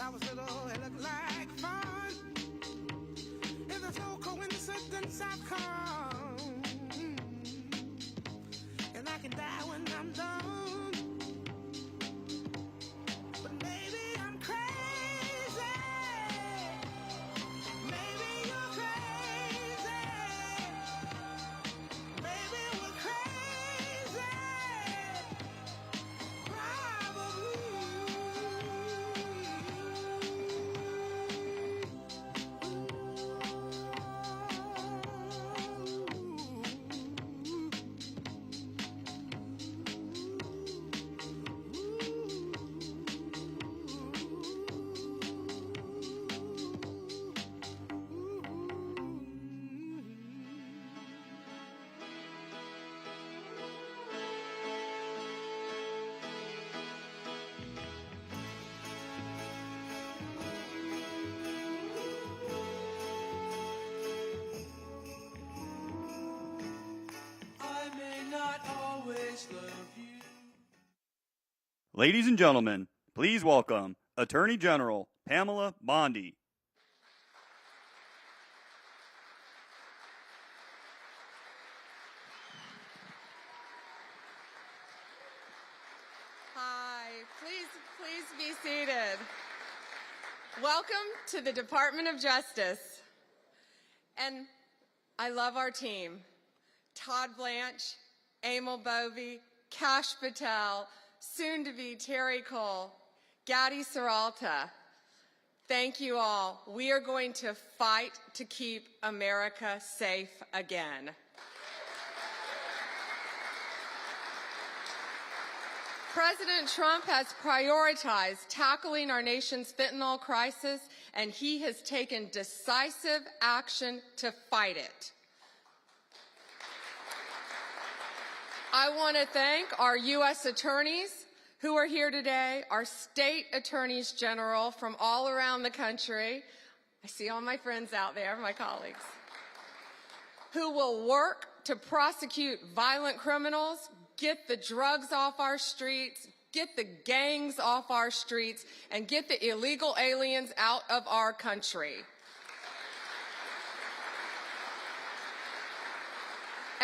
I was little, it looked like fun. And there's no coincidence I've come. And I can die when I'm done. But maybe I'm crazy. Maybe you're crazy. Maybe we're crazy. I may not always love you. Ladies and gentlemen, please welcome Attorney General Pamela Bondi. Hi, please be seated. Welcome to the Department of Justice. And I love our team. Todd Blanche, Emil Bovey, Kash Patel, soon to be Terry Cole, Gadi Saralta. Thank you all. We are going to fight to keep America safe again. President Trump has prioritized tackling our nation's fentanyl crisis, and he has taken decisive action to fight it. I want to thank our U.S. attorneys who are here today, our state attorneys general from all around the country. I see all my friends out there, my colleagues, who will work to prosecute violent criminals, get the drugs off our streets, get the gangs off our streets, and get the illegal aliens out of our country.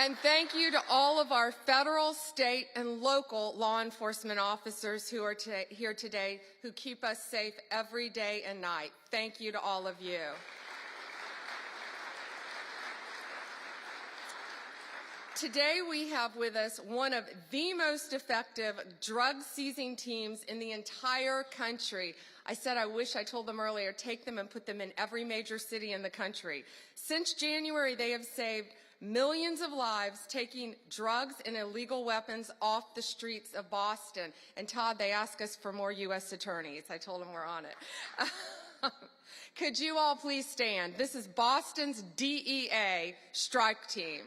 And thank you to all of our federal, state, and local law enforcement officers who are here today who keep us safe every day and night. Thank you to all of you. Today we have with us one of the most effective drug-seizing teams in the entire country. I said I wish I told them earlier, take them and put them in every major city in the country. Since January, they have saved millions of lives taking drugs and illegal weapons off the streets of Boston. And Todd, they ask us for more U.S. attorneys. I told them we're on it. Could you all please stand? This is Boston's DEA strike team.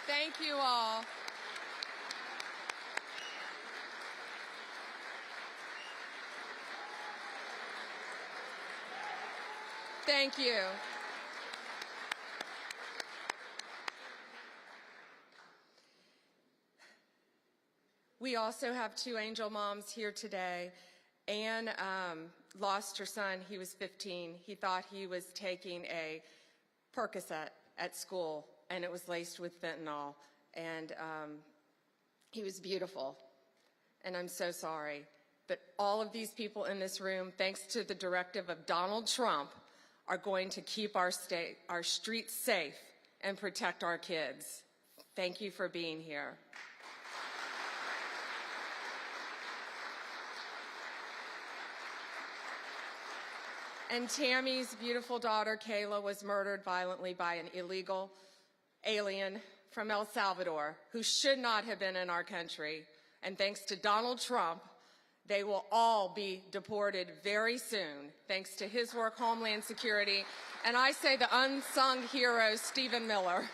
Thank you all. Thank you. We also have two angel moms here today. Anne lost her son. He was 15. He thought he was taking a Percocet at school, and it was laced with fentanyl. And he was beautiful. And I'm so sorry. But all of these people in this room, thanks to the directive of Donald Trump, are going to keep our streets safe and protect our kids. Thank you for being here. And Tammy's beautiful daughter, Kayla, was murdered violently by an illegal alien from El Salvador who should not have been in our country. And thanks to Donald Trump, they will all be deported very soon, thanks to his work, Homeland Security, and I say the unsung hero, Stephen Miller.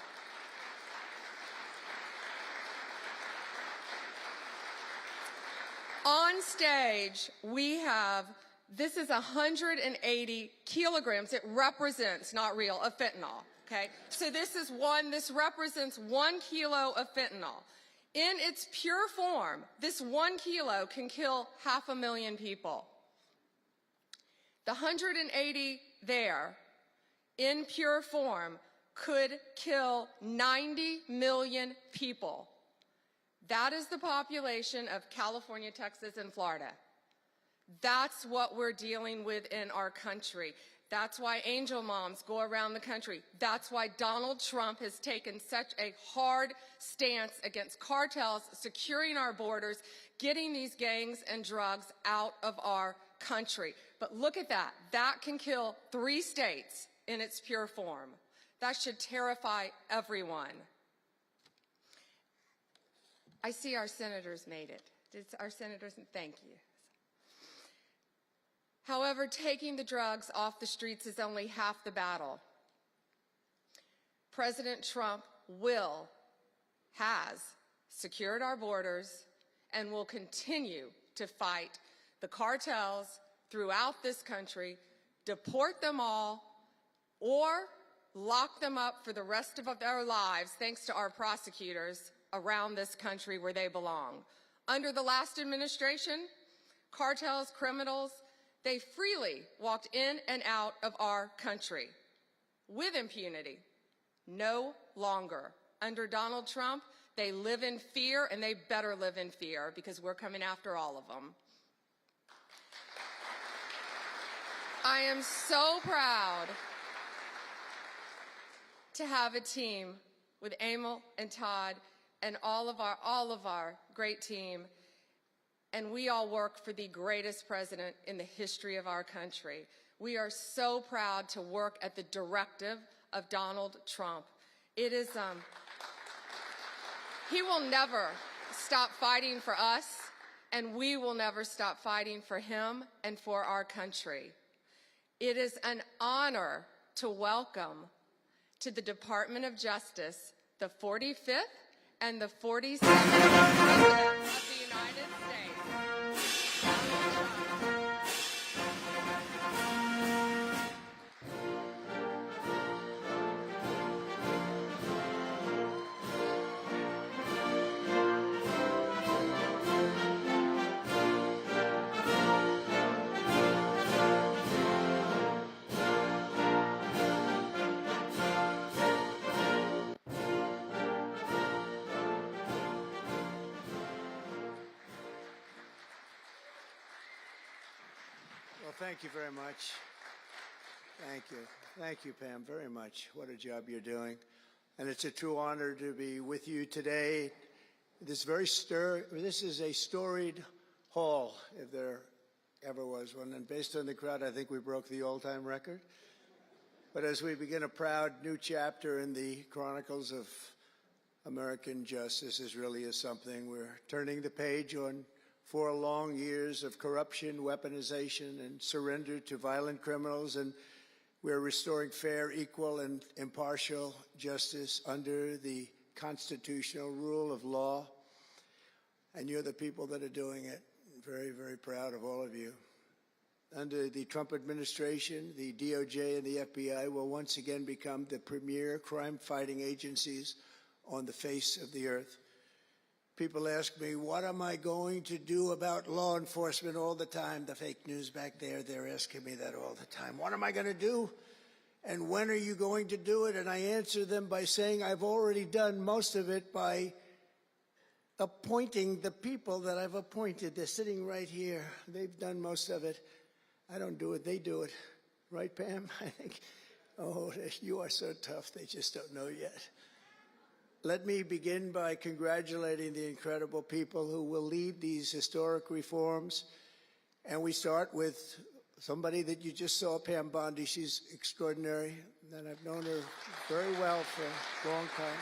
On stage, we have, this is 180 kilograms. It represents, not real, of fentanyl, okay? So this represents 1 kilo of fentanyl. In its pure form, this 1 kilo can kill 500,000 people. The 180 there, in pure form, could kill 90 million people. That is the population of California, Texas, and Florida. That's what we're dealing with in our country. That's why angel moms go around the country. That's why Donald Trump has taken such a hard stance against cartels, securing our borders, getting these gangs and drugs out of our country. But look at that. That can kill 3 states in its pure form. That should terrify everyone. I see our senators made it. Our senators, thank you. However, taking the drugs off the streets is only half the battle. President Trump has secured our borders and will continue to fight the cartels throughout this country, deport them all, or lock them up for the rest of their lives, thanks to our prosecutors around this country where they belong. Under the last administration, cartels, criminals, they freely walked in and out of our country with impunity. No longer. Under Donald Trump, they live in fear, and they better live in fear because we're coming after all of them. I am so proud to have a team with Emil and Todd and all of our great team. And we all work for the greatest president in the history of our country. We are so proud to work at the directive of Donald Trump. It is, he will never stop fighting for us, and we will never stop fighting for him and for our country. It is an honor to welcome to the Department of Justice the 45th and the 47th President of the United States. Well, thank you very much. Thank you. Thank you, Pam, very much. What a job you're doing. And it's a true honor to be with you today. This is a storied hall, if there ever was one. And based on the crowd, I think we broke the all-time record. But as we begin a proud new chapter in the chronicles of American justice, this really is something. We're turning the page on 4 long years of corruption, weaponization, and surrender to violent criminals, and we're restoring fair, equal, and impartial justice under the constitutional rule of law. And you're the people that are doing it. I'm very, very proud of all of you. Under the Trump administration, the DOJ and the FBI will once again become the premier crime-fighting agencies on the face of the earth. People ask me, what am I going to do about law enforcement all the time? The fake news back there, they're asking me that all the time. What am I going to do? And when are you going to do it? And I answer them by saying I've already done most of it by appointing the people that I've appointed. They're sitting right here. They've done most of it. I don't do it. They do it. Right, Pam? I think, oh, you are so tough. They just don't know yet. Let me begin by congratulating the incredible people who will lead these historic reforms. And we start with somebody that you just saw, Pam Bondi. She's extraordinary, and I've known her very well for a long time.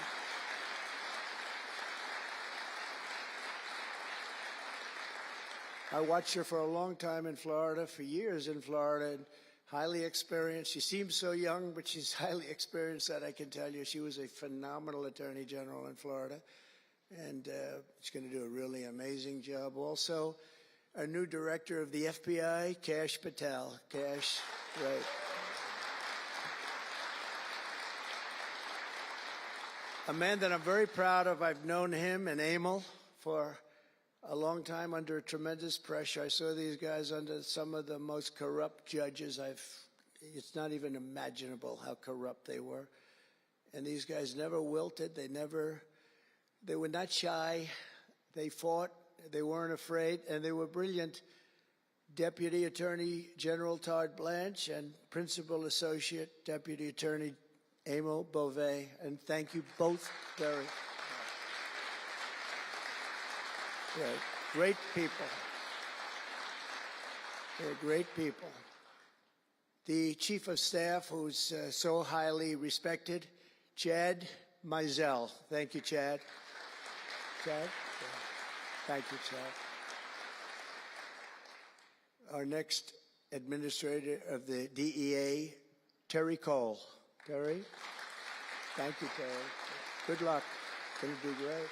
I watched her for a long time in Florida, for years in Florida, and highly experienced. She seems so young, but she's highly experienced, that I can tell you. She was a phenomenal attorney general in Florida, and she's going to do a really amazing job. Also, our new director of the FBI, Kash Patel. Kash, right. a man that I'm very proud of. I've known him and Emil for a long time under tremendous pressure. I saw these guys under some of the most corrupt judges it's not even imaginable how corrupt they were. And these guys never wilted. They were not shy. They fought. They weren't afraid, and they were brilliant. Deputy Attorney General Todd Blanche and Principal Associate Deputy Attorney Emil Beauvais, and thank you both very much. Great people. They're great people. The Chief of Staff, who's so highly respected, Chad Mizell. Thank you, Chad. Chad? Thank you, Chad. Our next administrator of the DEA, Terry Cole. Terry? Thank you, Terry. Good luck. Going to do great.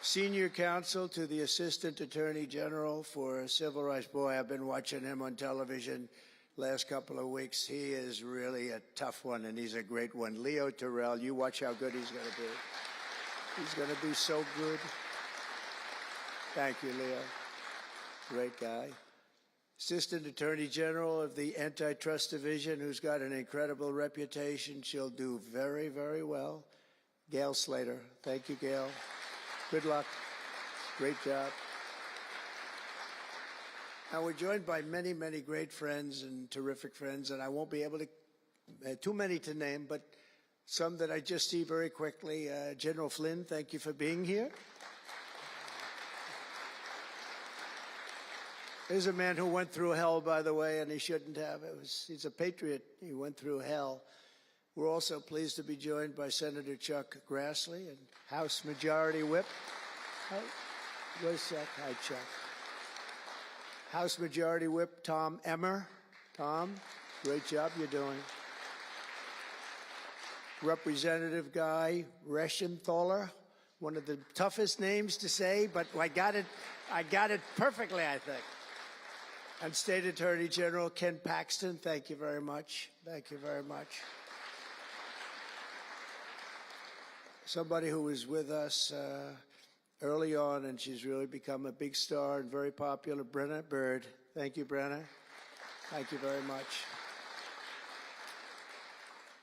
Senior counsel to the Assistant Attorney General for Civil Rights. Boy, I've been watching him on television last couple of weeks. He is really a tough one, and he's a great one. Leo Terrell, you watch how good he's going to be. He's going to be so good. Thank you, Leo. Great guy. Assistant Attorney General of the Antitrust Division, who's got an incredible reputation. She'll do very, very well. Gail Slater. Thank you, Gail. Good luck. Great job. Now, we're joined by many, many great friends and terrific friends, and I won't be able to, too many to name, but some that I just see very quickly. General Flynn, thank you for being here. There's a man who went through hell, by the way, and he shouldn't have. He's a patriot. He went through hell. We're also pleased to be joined by Senator Chuck Grassley and House Majority Whip. Where's Chuck? Hi, Chuck. House Majority Whip Tom Emmer. Tom, great job you're doing. Representative Guy Reschenthaler, one of the toughest names to say, but I got it perfectly, I think. And State Attorney General Ken Paxton, thank you very much. Thank you very much. Somebody who was with us early on, and she's really become a big star and very popular, Brenna Bird. Thank you, Brenna. Thank you very much.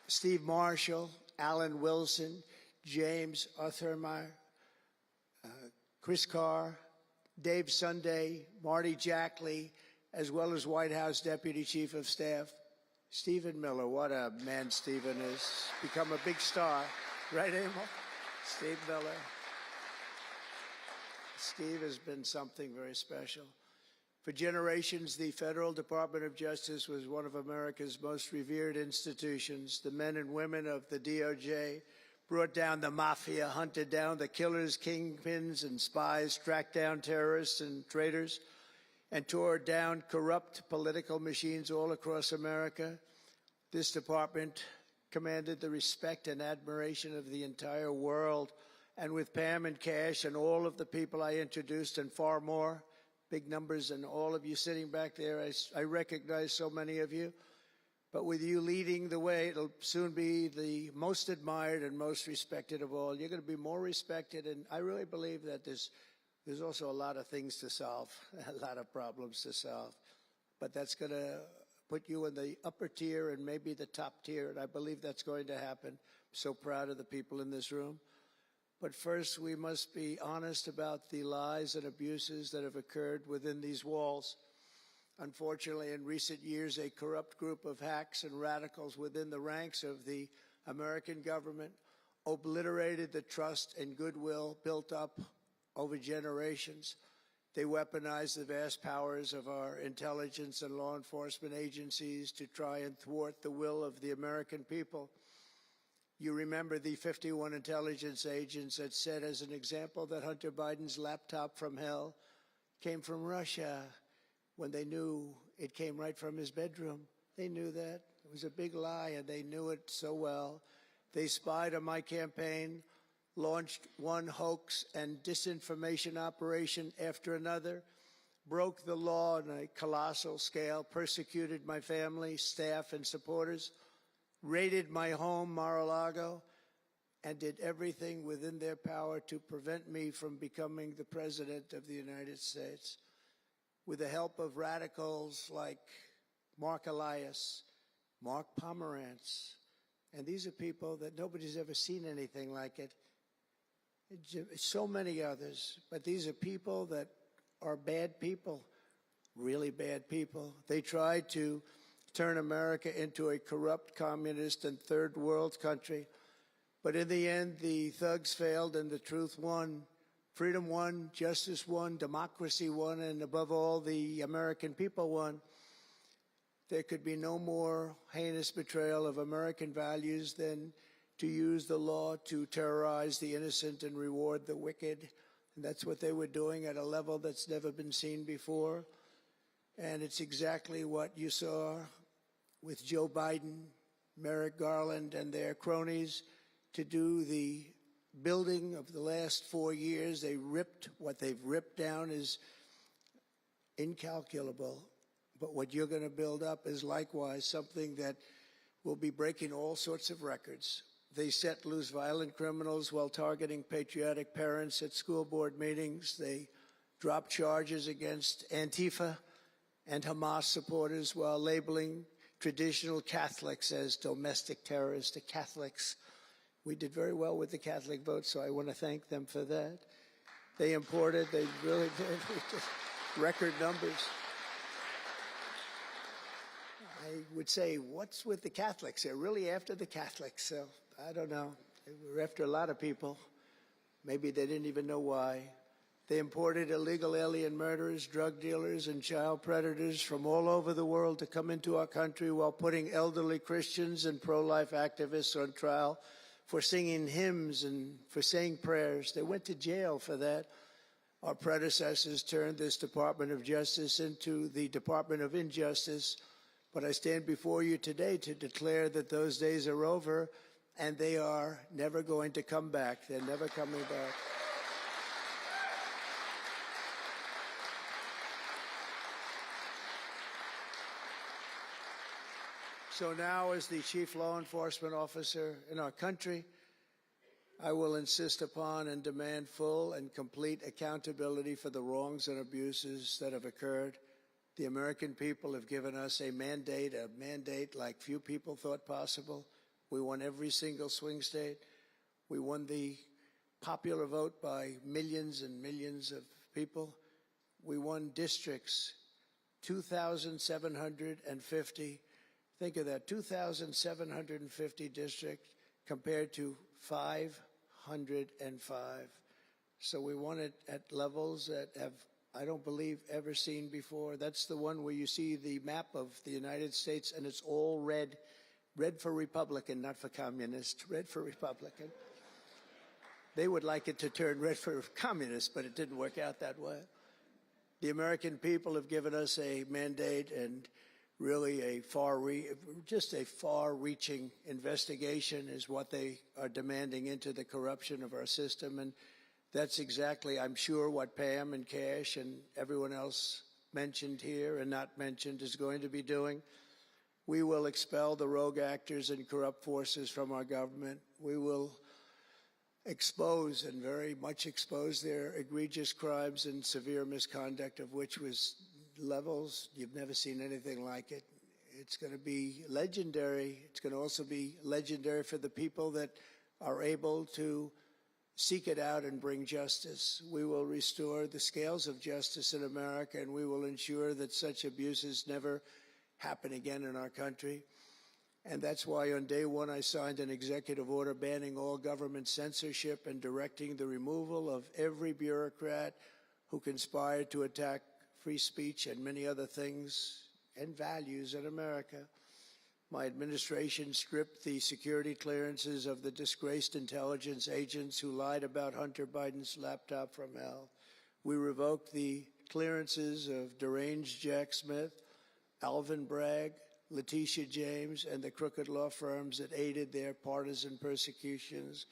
Steve Marshall, Alan Wilson, James Othermeyer, Chris Carr, Dave Sunday, Marty Jackley, as well as White House Deputy Chief of Staff, Stephen Miller. What a man Stephen is. Become a big star. Right, Emil? Steve Miller. Steve has been something very special. For generations, the Federal Department of Justice was one of America's most revered institutions. The men and women of the DOJ brought down the mafia, hunted down the killers, kingpins, and spies, tracked down terrorists and traitors, and tore down corrupt political machines all across America. This department commanded the respect and admiration of the entire world. And with Pam and Kash and all of the people I introduced and far more, big numbers, and all of you sitting back there, I recognize so many of you. But with you leading the way, it'll soon be the most admired and most respected of all. You're going to be more respected, and I really believe that there's also a lot of things to solve, a lot of problems to solve. But that's going to put you in the upper tier and maybe the top tier, and I believe that's going to happen. I'm so proud of the people in this room. But first, we must be honest about the lies and abuses that have occurred within these walls. Unfortunately, in recent years, a corrupt group of hacks and radicals within the ranks of the American government obliterated the trust and goodwill built up over generations. They weaponized the vast powers of our intelligence and law enforcement agencies to try and thwart the will of the American people. You remember the 51 intelligence agents that said, as an example, that Hunter Biden's laptop from hell came from Russia when they knew it came right from his bedroom. They knew that. It was a big lie, and they knew it so well. They spied on my campaign, launched one hoax and disinformation operation after another, broke the law on a colossal scale, persecuted my family, staff, and supporters, raided my home, Mar-a-Lago, and did everything within their power to prevent me from becoming the President of the United States. With the help of radicals like Mark Elias, Mark Pomerantz, and these are people that nobody's ever seen anything like it. So many others, but these are people that are bad people, really bad people. They tried to turn America into a corrupt, communist, and third world country. But in the end, the thugs failed and the truth won. Freedom won, justice won, democracy won, and above all, the American people won. There could be no more heinous betrayal of American values than to use the law to terrorize the innocent and reward the wicked. And that's what they were doing at a level that's never been seen before. And it's exactly what you saw with Joe Biden, Merrick Garland, and their cronies to do the building of the last 4 years. What they've ripped down is incalculable. But what you're going to build up is likewise something that will be breaking all sorts of records. They set loose violent criminals while targeting patriotic parents at school board meetings. They dropped charges against Antifa and Hamas supporters while labeling traditional Catholics as domestic terrorists to Catholics. We did very well with the Catholic vote, so I want to thank them for that. They really did, record numbers. I would say, what's with the Catholics? They're really after the Catholics, so I don't know. They were after a lot of people. Maybe they didn't even know why. They imported illegal alien murderers, drug dealers, and child predators from all over the world to come into our country while putting elderly Christians and pro-life activists on trial for singing hymns and for saying prayers. They went to jail for that. Our predecessors turned this Department of Justice into the Department of Injustice. But I stand before you today to declare that those days are over, and they are never going to come back. They're never coming back. So now, as the chief law enforcement officer in our country, I will insist upon and demand full and complete accountability for the wrongs and abuses that have occurred. The American people have given us a mandate like few people thought possible. We won every single swing state. We won the popular vote by millions and millions of people. We won districts, 2,750. Think of that, 2,750 districts compared to 505. So we won it at levels that have, I don't believe, ever seen before. That's the one where you see the map of the United States and it's all red. Red for Republican, not for communist. Red for Republican. They would like it to turn red for communist, but it didn't work out that way. The American people have given us a mandate and really a far-reaching investigation is what they are demanding into the corruption of our system. And that's exactly, I'm sure, what Pam and Kash and everyone else mentioned here and not mentioned is going to be doing. We will expel the rogue actors and corrupt forces from our government. We will expose and very much expose their egregious crimes and severe misconduct, of which was levels you've never seen anything like it. It's going to be legendary. It's going to also be legendary for the people that are able to seek it out and bring justice. We will restore the scales of justice in America, and we will ensure that such abuses never happen again in our country. And that's why on day one I signed an executive order banning all government censorship and directing the removal of every bureaucrat who conspired to attack free speech and many other things and values in America. My administration stripped the security clearances of the disgraced intelligence agents who lied about Hunter Biden's laptop from hell. We revoked the clearances of deranged Jack Smith, Alvin Bragg, Letitia James, and the crooked law firms that aided their partisan persecutions.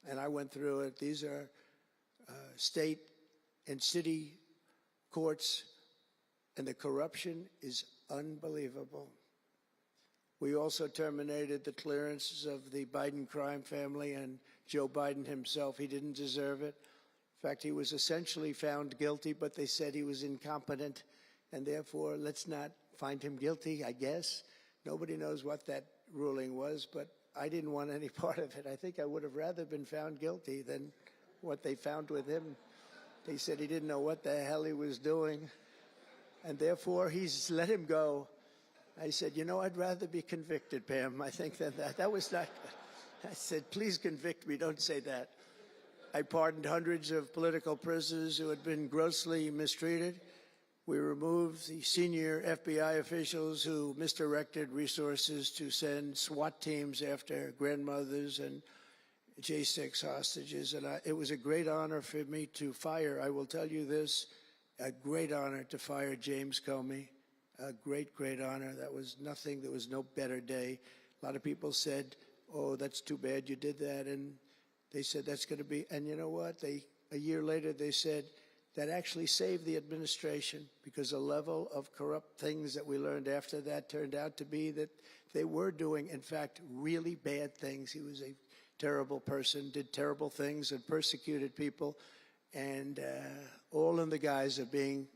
And I went through it. These are state and city courts, and the corruption is unbelievable. We also terminated the clearances of the Biden crime family and Joe Biden himself. He didn't deserve it. In fact, he was essentially found guilty, but they said he was incompetent, and therefore let's not find him guilty, I guess. Nobody knows what that ruling was, but I didn't want any part of it. I think I would have rather been found guilty than what they found with him. They said he didn't know what the hell he was doing, and therefore he's let him go. I said, you know, I'd rather be convicted, Pam. I think that was not good. I said, please convict me, don't say that. I pardoned hundreds of political prisoners who had been grossly mistreated. We removed the senior FBI officials who misdirected resources to send SWAT teams after grandmothers and J6 hostages. And it was a great honor for me to fire, I will tell you this, a great honor to fire James Comey. A great, great honor. That was nothing. There was no better day. A lot of people said, oh, that's too bad you did that. And they said that's going to be, and you know what? A year later, they said that actually saved the administration because the level of corrupt things that we learned after that turned out to be that they were doing, in fact, really bad things. He was a terrible person, did terrible things, and persecuted people, and all in the guise of being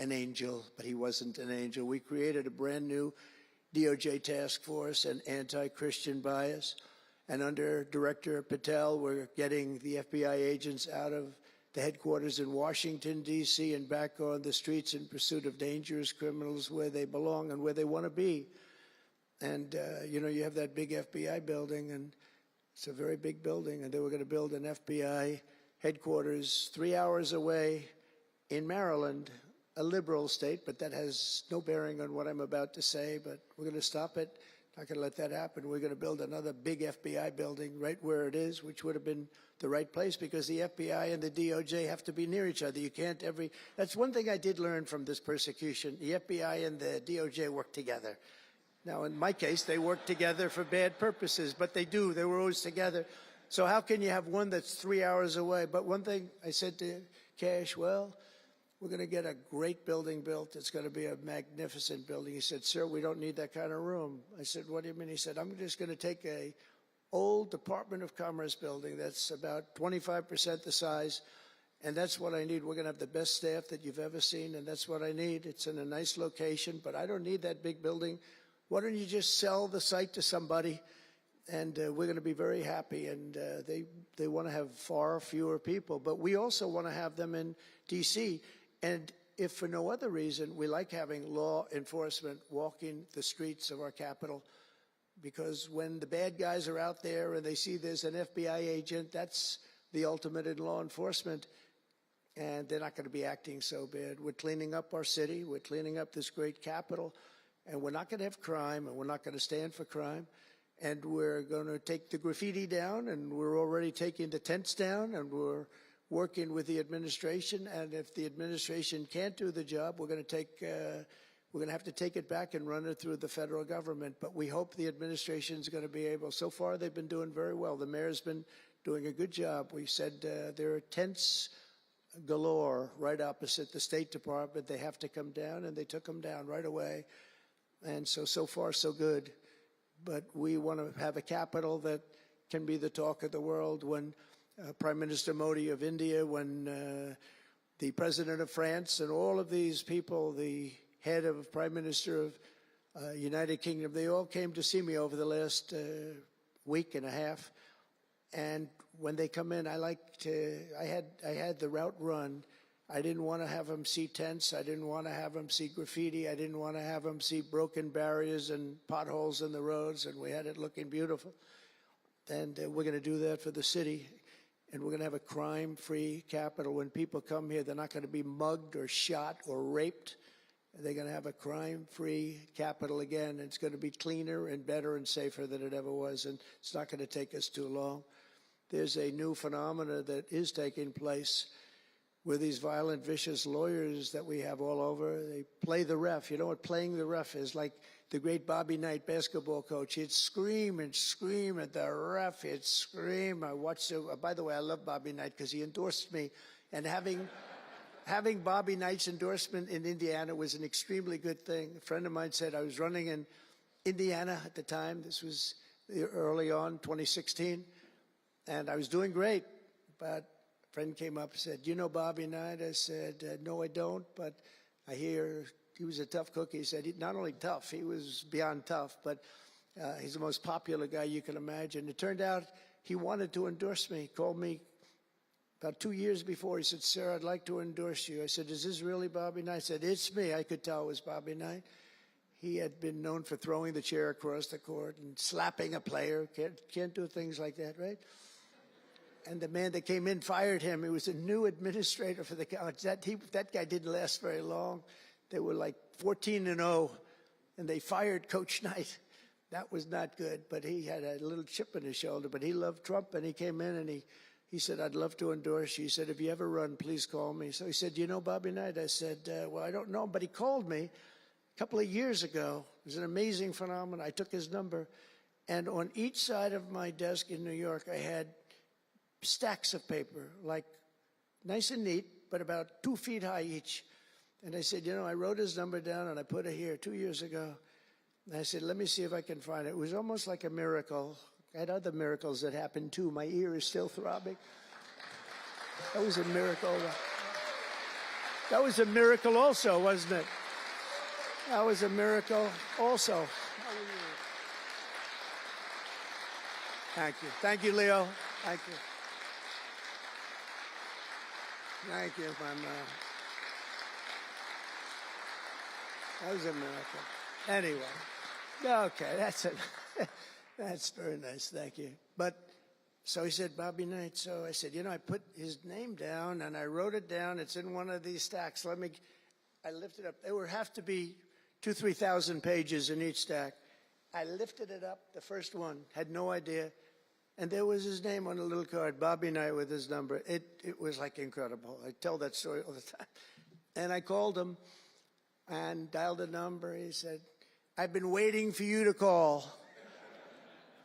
an angel, but he wasn't an angel. We created a brand new DOJ task force and anti-Christian bias. And under Director Patel, we're getting the FBI agents out of the headquarters in Washington, D.C., and back on the streets in pursuit of dangerous criminals where they belong and where they want to be. And, you know, you have that big FBI building, and it's a very big building, and they were going to build an FBI headquarters 3 hours away in Maryland, a liberal state, but that has no bearing on what I'm about to say, but we're going to stop it. Not going to let that happen. We're going to build another big FBI building right where it is, which would have been the right place because the FBI and the DOJ have to be near each other. You can't that's one thing I did learn from this persecution. The FBI and the DOJ work together. Now, in my case, they work together for bad purposes, but they do. They were always together. So how can you have one that's 3 hours away? But one thing I said to Kash, well, we're going to get a great building built. It's going to be a magnificent building. He said, sir, we don't need that kind of room. I said, what do you mean? He said, I'm just going to take a old Department of Commerce building that's about 25% the size, and that's what I need. We're going to have the best staff that you've ever seen, and that's what I need. It's in a nice location, but I don't need that big building. Why don't you just sell the site to somebody, and we're going to be very happy. And they want to have far fewer people, but we also want to have them in D.C., and if for no other reason, we like having law enforcement walking the streets of our capital, because when the bad guys are out there and they see there's an FBI agent, that's the ultimate in law enforcement, and they're not going to be acting so bad. We're cleaning up our city. We're cleaning up this great capital, and we're not going to have crime, and we're not going to stand for crime, and we're going to take the graffiti down, and we're already taking the tents down, and we're working with the administration, and if the administration can't do the job, we're going to have to take it back and run it through the federal government. But we hope the administration is going to be able. So far, they've been doing very well. The mayor's been doing a good job. We said there are tents galore right opposite the State Department. They have to come down, and they took them down right away. And so far, so good. But we want to have a capital that can be the talk of the world. When Prime Minister Modi of India, when the President of France, and all of these people, the head of Prime Minister of United Kingdom, they all came to see me over the last week and a half. And when they come in, I had the route run. I didn't want to have them see tents. I didn't want to have them see graffiti. I didn't want to have them see broken barriers and potholes in the roads, and we had it looking beautiful. And we're going to do that for the city. And we're going to have a crime-free capital. When people come here, they're not going to be mugged or shot or raped. They're going to have a crime-free capital again. It's going to be cleaner and better and safer than it ever was, and it's not going to take us too long. There's a new phenomena that is taking place with these violent, vicious lawyers that we have all over. They play the ref. You know what playing the ref is? Like the great Bobby Knight basketball coach. He'd scream and scream at the ref. He'd scream. I watched it. By the way, I love Bobby Knight because he endorsed me. And having Bobby Knight's endorsement in Indiana was an extremely good thing. A friend of mine said I was running in Indiana at the time. This was early on, 2016. And I was doing great, but a friend came up and said, "You know Bobby Knight?" I said, "No, I don't, but I hear he was a tough cookie." He said, "Not only tough, he was beyond tough, but he's the most popular guy you can imagine." It turned out he wanted to endorse me. He called me about 2 years before. He said, "Sir, I'd like to endorse you." I said, "Is this really Bobby Knight?" I said, "It's me." I could tell it was Bobby Knight. He had been known for throwing the chair across the court and slapping a player. Can't do things like that, right? And the man that came in fired him. He was a new administrator for the college. That guy didn't last very long. They were like 14-0, and they fired Coach Knight. That was not good, but he had a little chip in his shoulder. But he loved Trump, and he came in and he said, "I'd love to endorse you." He said, "If you ever run, please call me." So he said, "Do you know Bobby Knight?" I said, "Well, I don't know him," but he called me a couple of years ago. It was an amazing phenomenon. I took his number, and on each side of my desk in New York, I had stacks of paper, like nice and neat, but about 2 feet high each. And I said, I wrote his number down and I put it here 2 years ago. And I said, let me see if I can find it. It was almost like a miracle. I had other miracles that happened too. My ear is still throbbing. That was a miracle. That was a miracle also, wasn't it? That was a miracle also. Thank you. Thank you, Leo. Thank you. Thank you, my man. That was a miracle. Anyway, okay, that's very nice. Thank you. But so he said, Bobby Knight. So I said, I put his name down and I wrote it down. It's in one of these stacks. I lifted up. There would have to be 2,000 to 3,000 pages in each stack. I lifted it up, the first one, had no idea. And there was his name on a little card, Bobby Knight with his number. It was like incredible. I tell that story all the time. And I called him and dialed a number. He said, I've been waiting for you to call.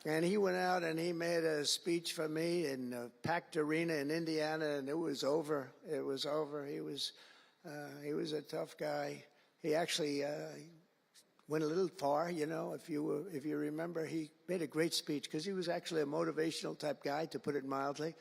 And he went out and he made a speech for me in a packed arena in Indiana, and it was over. It was over. He was a tough guy. He actually went a little far, if you remember. He made a great speech because he was actually a motivational type guy, to put it mildly.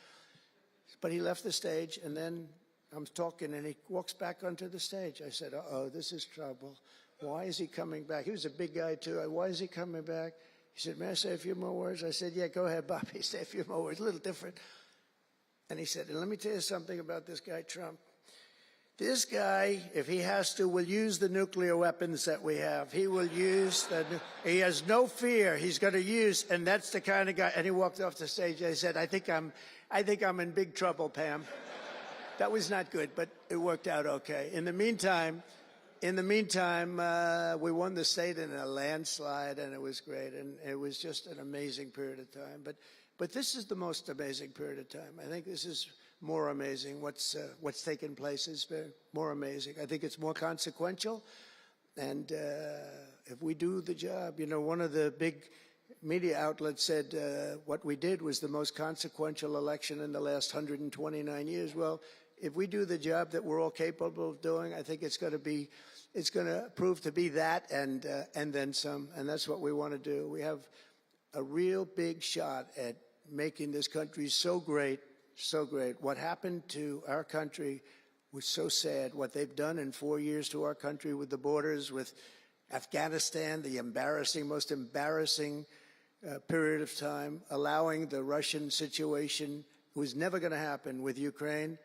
But he left the stage, and then I'm talking, and he walks back onto the stage. I said, uh-oh, this is trouble. Why is he coming back? He was a big guy, too. Why is he coming back? He said, may I say a few more words? I said, yeah, go ahead, Bobby. Say a few more words, a little different. And he said, and let me tell you something about this guy, Trump. This guy, if he has to, will use the nuclear weapons that we have. He will use he has no fear. He's going to use, and that's the kind of guy. And he walked off the stage. I said, I think I'm in big trouble, Pam. That was not good, but it worked out okay. In the meantime, we won the state in a landslide, and it was great. And it was just an amazing period of time. But this is the most amazing period of time. I think this is more amazing. What's taken place is more amazing. I think it's more consequential. And if we do the job, one of the big media outlets said what we did was the most consequential election in the last 129 years. Well, if we do the job that we're all capable of doing, I think it's going to prove to be that and then some. And that's what we want to do. We have a real big shot at making this country so great. So great. What happened to our country was so sad. What they've done in 4 years to our country with the borders, with Afghanistan, the most embarrassing period of time, allowing the Russian situation, was never going to happen, with Ukraine,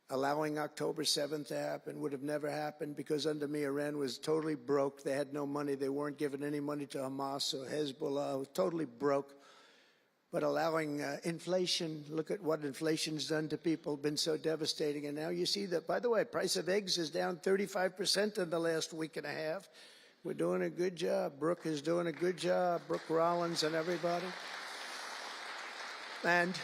allowing October 7th to happen, would have never happened, because under me, Iran was totally broke. They had no money. They weren't giving any money to Hamas or Hezbollah. It was totally broke. But allowing inflation, look at what inflation's done to people, been so devastating. And now you see that, by the way, price of eggs is down 35% in the last week and a half. We're doing a good job. Brooke is doing a good job. Brooke Rollins and everybody. And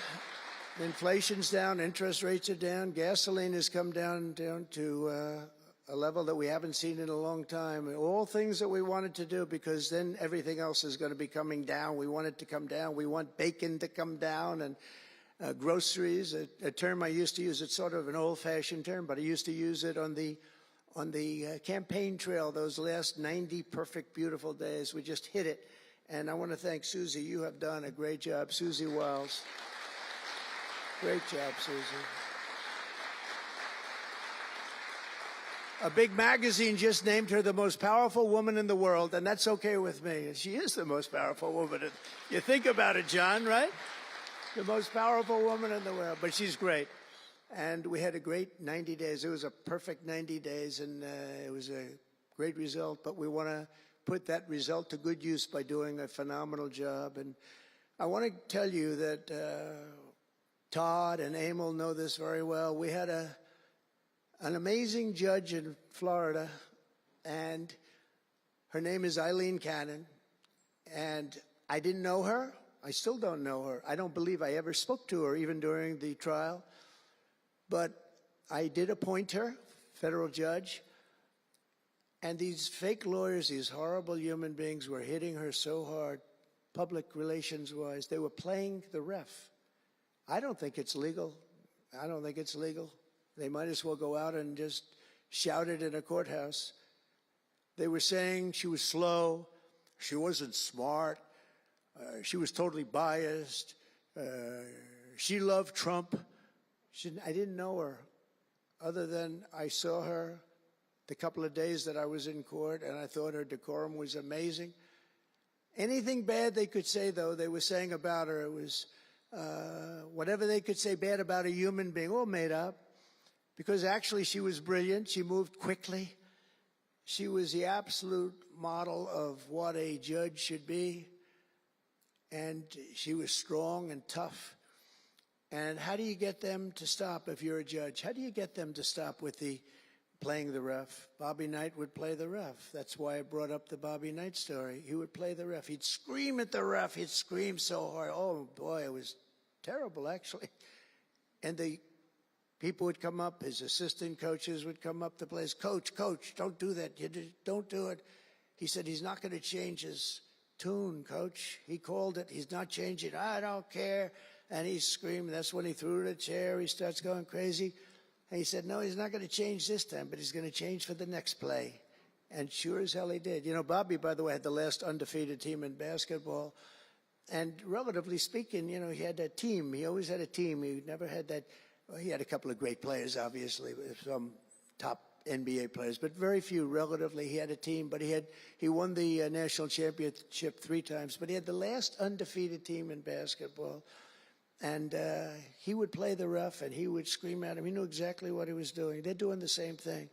inflation's down, interest rates are down, gasoline has come down to a level that we haven't seen in a long time. All things that we wanted to do, because then everything else is going to be coming down. We want it to come down. We want bacon to come down, and groceries, a term I used to use. It's sort of an old-fashioned term, but I used to use it on the campaign trail, those last 90 perfect, beautiful days. We just hit it. And I want to thank Susie. You have done a great job, Susie Wiles. Great job, Susan. A big magazine just named her the most powerful woman in the world, and that's okay with me. She is the most powerful woman. You think about it, John, right? The most powerful woman in the world, but she's great. And we had a great 90 days. It was a perfect 90 days, and it was a great result, but we want to put that result to good use by doing a phenomenal job. And I want to tell you that Todd and Emil know this very well. We had an amazing judge in Florida, and her name is Eileen Cannon, and I didn't know her. I still don't know her. I don't believe I ever spoke to her, even during the trial, but I did appoint her, federal judge, and these fake lawyers, these horrible human beings, were hitting her so hard, public relations-wise. They were playing the ref. I don't think it's legal. I don't think it's legal. They might as well go out and just shout it in a courthouse. They were saying she was slow, she wasn't smart, she was totally biased, she loved Trump. I didn't know her, other than I saw her the couple of days that I was in court, and I thought her decorum was amazing. Anything bad they could say, though, they were saying about her, it was whatever they could say bad about a human being, all made up. Because actually she was brilliant, she moved quickly. She was the absolute model of what a judge should be. And she was strong and tough. And how do you get them to stop if you're a judge? How do you get them to stop with the playing the ref? Bobby Knight would play the ref. That's why I brought up the Bobby Knight story. He would play the ref. He'd scream at the ref. He'd scream so hard. Oh, boy, it was terrible, actually. And the people would come up, his assistant coaches would come up to play. Coach, don't do that. Don't do it. He said he's not going to change his tune, Coach. He called it. He's not changing. I don't care. And he's screaming. That's when he threw the chair. He starts going crazy. And he said, no, he's not going to change this time, but he's going to change for the next play. And sure as hell he did. You know, Bobby, by the way, had the last undefeated team in basketball. And relatively speaking, you know, he had that team. He always had a team. He never had that. Well, he had a couple of great players, obviously, some top NBA players, but very few relatively. He had a team, but he won the national championship 3 times, but he had the last undefeated team in basketball. And he would play the ref, and he would scream at him. He knew exactly what he was doing. They're doing the same thing.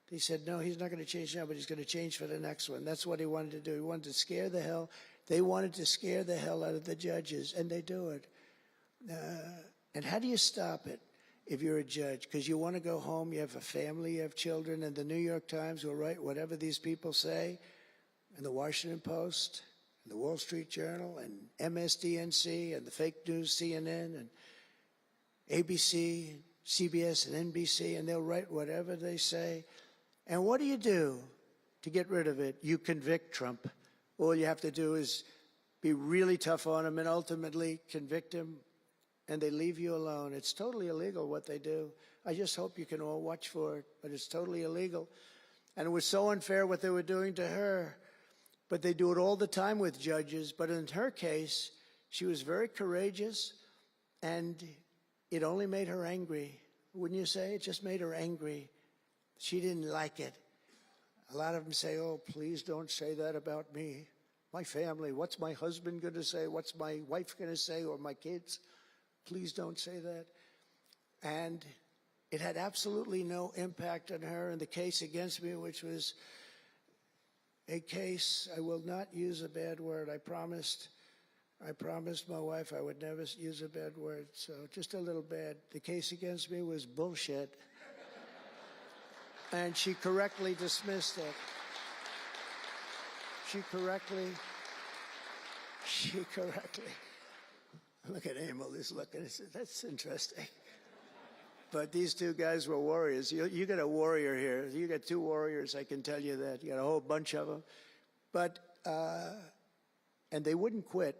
He said, no, he's not going to change now, but he's going to change for the next one. That's what he wanted to do. He wanted to scare the hell. They wanted to scare the hell out of the judges, and they do it. And how do you stop it if you're a judge? Because you want to go home, you have a family, you have children, and the New York Times will write whatever these people say, and the Washington Post, and the Wall Street Journal, and MSDNC, and the fake news CNN, and ABC, CBS, and NBC, and they'll write whatever they say. And what do you do to get rid of it? You convict Trump. All you have to do is be really tough on him and ultimately convict him, and they leave you alone. It's totally illegal what they do. I just hope you can all watch for it, but it's totally illegal. And it was so unfair what they were doing to her. But they do it all the time with judges. But in her case, she was very courageous, and it only made her angry. Wouldn't you say? It just made her angry. She didn't like it. A lot of them say, oh, please don't say that about me. My family, what's my husband going to say? What's my wife going to say, or my kids? Please don't say that. And it had absolutely no impact on her in the case against me, which was a case, I will not use a bad word. I promised my wife I would never use a bad word, so just a little bad. The case against me was bullshit. And she correctly dismissed it. She correctly. Look at Emil, he's looking. That's interesting. But these 2 guys were warriors. You got a warrior here. You got 2 warriors, I can tell you that. You got a whole bunch of them. But, and they wouldn't quit.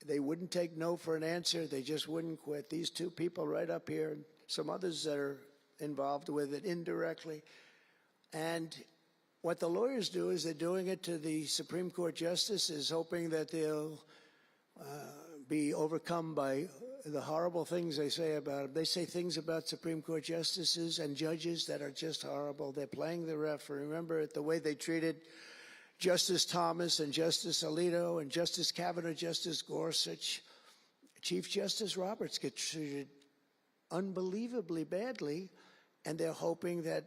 They wouldn't take no for an answer. They just wouldn't quit. These 2 people right up here, and some others that are involved with it indirectly. And what the lawyers do is they're doing it to the Supreme Court justices, hoping that they'll be overcome by the horrible things they say about them. They say things about Supreme Court justices and judges that are just horrible. They're playing the ref. Remember the way they treated Justice Thomas and Justice Alito and Justice Kavanaugh, Justice Gorsuch. Chief Justice Roberts gets treated unbelievably badly, and they're hoping that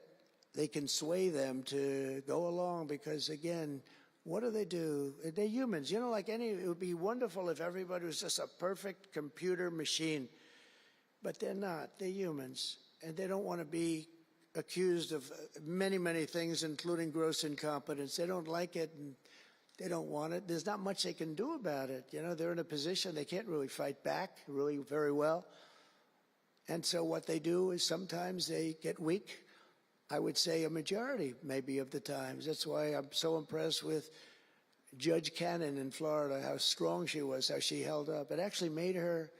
they can sway them to go along because, again, what do? They're humans. You know, like it would be wonderful if everybody was just a perfect computer machine, but they're not. They're humans, and they don't want to be accused of many, many things, including gross incompetence. They don't like it, and they don't want it. There's not much they can do about it. You know, they're in a position they can't really fight back really very well. And so what they do is sometimes they get weak. I would say a majority, maybe, of the times. That's why I'm so impressed with Judge Cannon in Florida, how strong she was, how she held up. It actually made her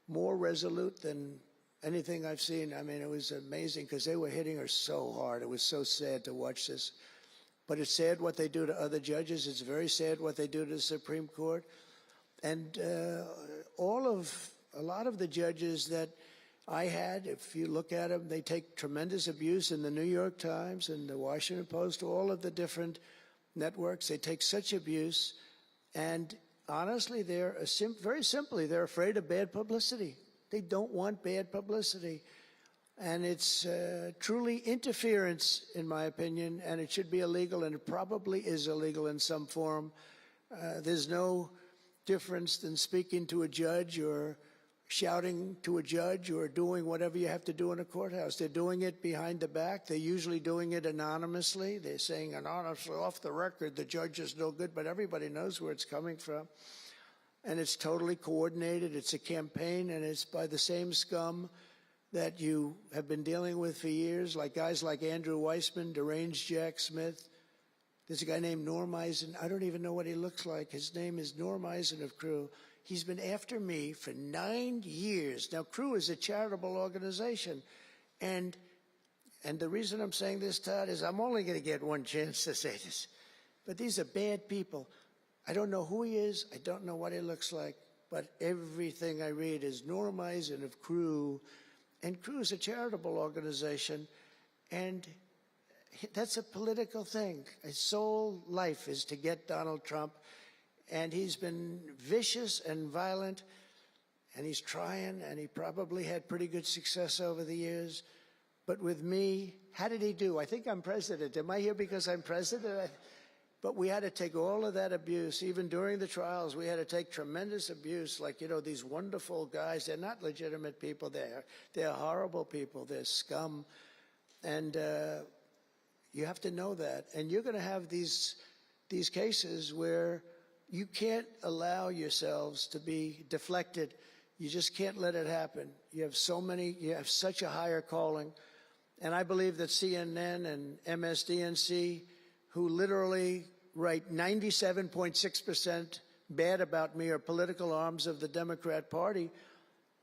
more resolute than anything I've seen. I mean, it was amazing because they were hitting her so hard. It was so sad to watch this. But it's sad what they do to other judges. It's very sad what they do to the Supreme Court. And a lot of the judges that I had, if you look at them, they take tremendous abuse in the New York Times and the Washington Post, all of the different networks. They take such abuse. And honestly, very simply, they're afraid of bad publicity. They don't want bad publicity. And it's truly interference, in my opinion, and it should be illegal, and it probably is illegal in some form. There's no difference than speaking to a judge or shouting to a judge or doing whatever you have to do in a courthouse. They're doing it behind the back. They're usually doing it anonymously. They're saying anonymously, off the record, the judge is no good, but everybody knows where it's coming from. And it's totally coordinated. It's a campaign, and it's by the same scum that you have been dealing with for years, like guys like Andrew Weissman, deranged Jack Smith. There's a guy named Norm Eisen. I don't even know what he looks like. His name is Norm Eisen of Crew. He's been after me for 9 years. Now, Crew is a charitable organization. And the reason I'm saying this, Todd, is I'm only going to get one chance to say this. But these are bad people. I don't know who he is. I don't know what he looks like. But everything I read is Norm Eisen of Crew. And Crew is a charitable organization. And that's a political thing. His sole life is to get Donald Trump. And he's been vicious and violent, and he's trying, and he probably had pretty good success over the years. But with me, how did he do? I think I'm president. Am I here because I'm president? But we had to take all of that abuse. Even during the trials, we had to take tremendous abuse. Like, you know, these wonderful guys, they're not legitimate people. They're horrible people. They're scum. And you have to know that. And you're going to have these cases where you can't allow yourselves to be deflected. You just can't let it happen. You have such a higher calling. And I believe that CNN and MSDNC, who literally write 97.6% bad about me, are political arms of the Democrat Party.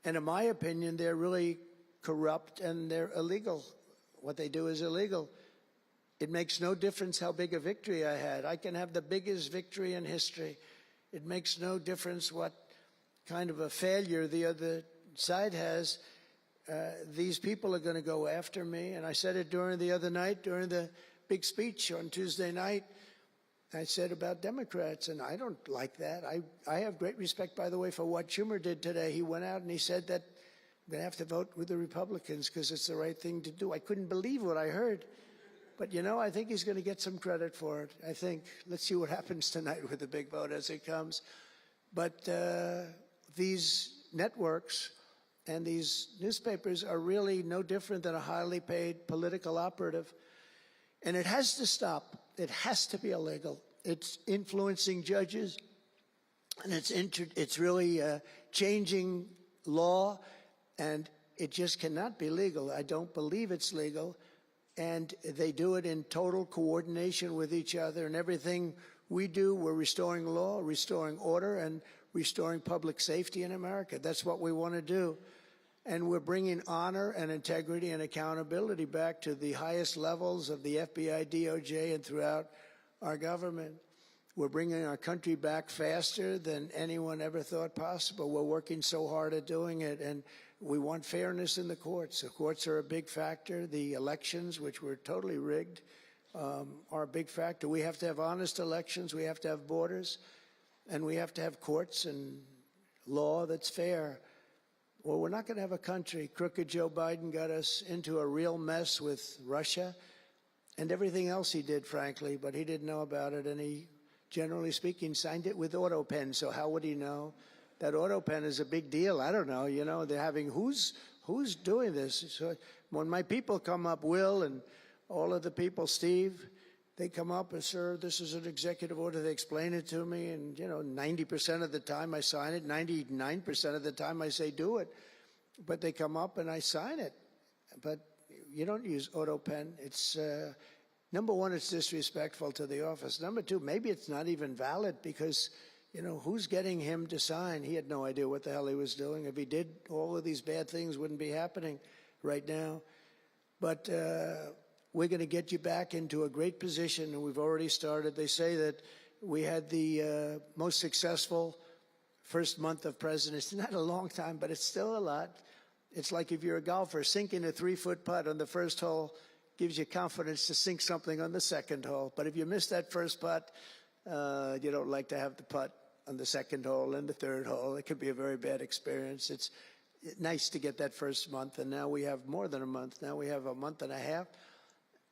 And in my opinion, they're really corrupt and they're illegal. What they do is illegal. It makes no difference how big a victory I had. I can have the biggest victory in history. It makes no difference what kind of a failure the other side has. These people are going to go after me. And I said it during the big speech on Tuesday night. I said about Democrats, and I don't like that. I have great respect, by the way, for what Schumer did today. He went out and he said that I'm going to have to vote with the Republicans because it's the right thing to do. I couldn't believe what I heard. But, you know, I think he's going to get some credit for it. I think, let's see what happens tonight with the big vote as it comes. But these networks and these newspapers are really no different than a highly paid political operative. And it has to stop. It has to be illegal. It's influencing judges, and it's really changing law, and it just cannot be legal. I don't believe it's legal. And they do it in total coordination with each other. And everything we do, we're restoring law, restoring order, and restoring public safety in America. That's what we want to do. And we're bringing honor and integrity and accountability back to the highest levels of the FBI, DOJ, and throughout our government. We're bringing our country back faster than anyone ever thought possible. We're working so hard at doing it, and we want fairness in the courts. The courts are a big factor. The elections, which were totally rigged, are a big factor. We have to have honest elections. We have to have borders, and we have to have courts and law that's fair. Well, we're not going to have a country. Crooked Joe Biden got us into a real mess with Russia and everything else he did, frankly, but he didn't know about it, and he, generally speaking, signed it with auto pen. So how would he know? That auto pen is a big deal. I don't know. You know, they're having who's doing this? So when my people come up, Will and all of the people, Steve, they come up and, sir, this is an executive order. They explain it to me, and 90% of the time I sign it. 99% of the time I say do it, but they come up and I sign it. But you don't use auto pen. It's number one, it's disrespectful to the office. Number two, maybe it's not even valid because, who's getting him to sign? He had no idea what the hell he was doing. If he did, all of these bad things wouldn't be happening right now. But we're going to get you back into a great position, and we've already started. They say that we had the most successful first month of presidency. Not a long time, but it's still a lot. It's like if you're a golfer, sinking a 3-foot putt on the first hole gives you confidence to sink something on the second hole. But if you miss that first putt, you don't like to have the putt on the second hole and the third hole. It could be a very bad experience. It's nice to get that first month, and now we have more than a month. Now we have a month and a half,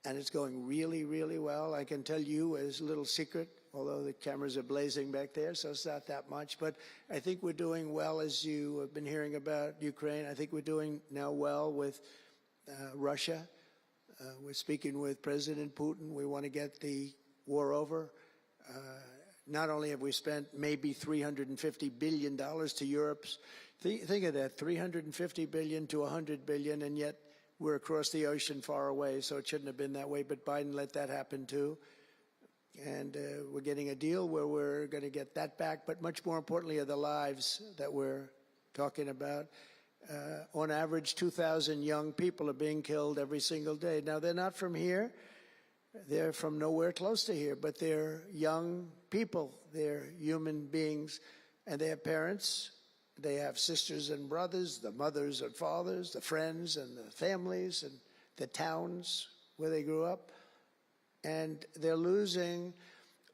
and it's going really, really well. I can tell you as a little secret, although the cameras are blazing back there, so it's not that much. But I think we're doing well, as you have been hearing about Ukraine. I think we're doing now well with Russia. We're speaking with President Putin. We want to get the war over. Not only have we spent maybe $350 billion to Europe's, think of that, $350 billion to $100 billion, and yet we're across the ocean far away, so it shouldn't have been that way, but Biden let that happen too. And we're getting a deal where we're going to get that back, but much more importantly are the lives that we're talking about. On average, 2,000 young people are being killed every single day. Now, they're not from here. They're from nowhere close to here, but they're young people. They're human beings, and they have parents. They have sisters and brothers, the mothers and fathers, the friends and the families and the towns where they grew up. And they're losing,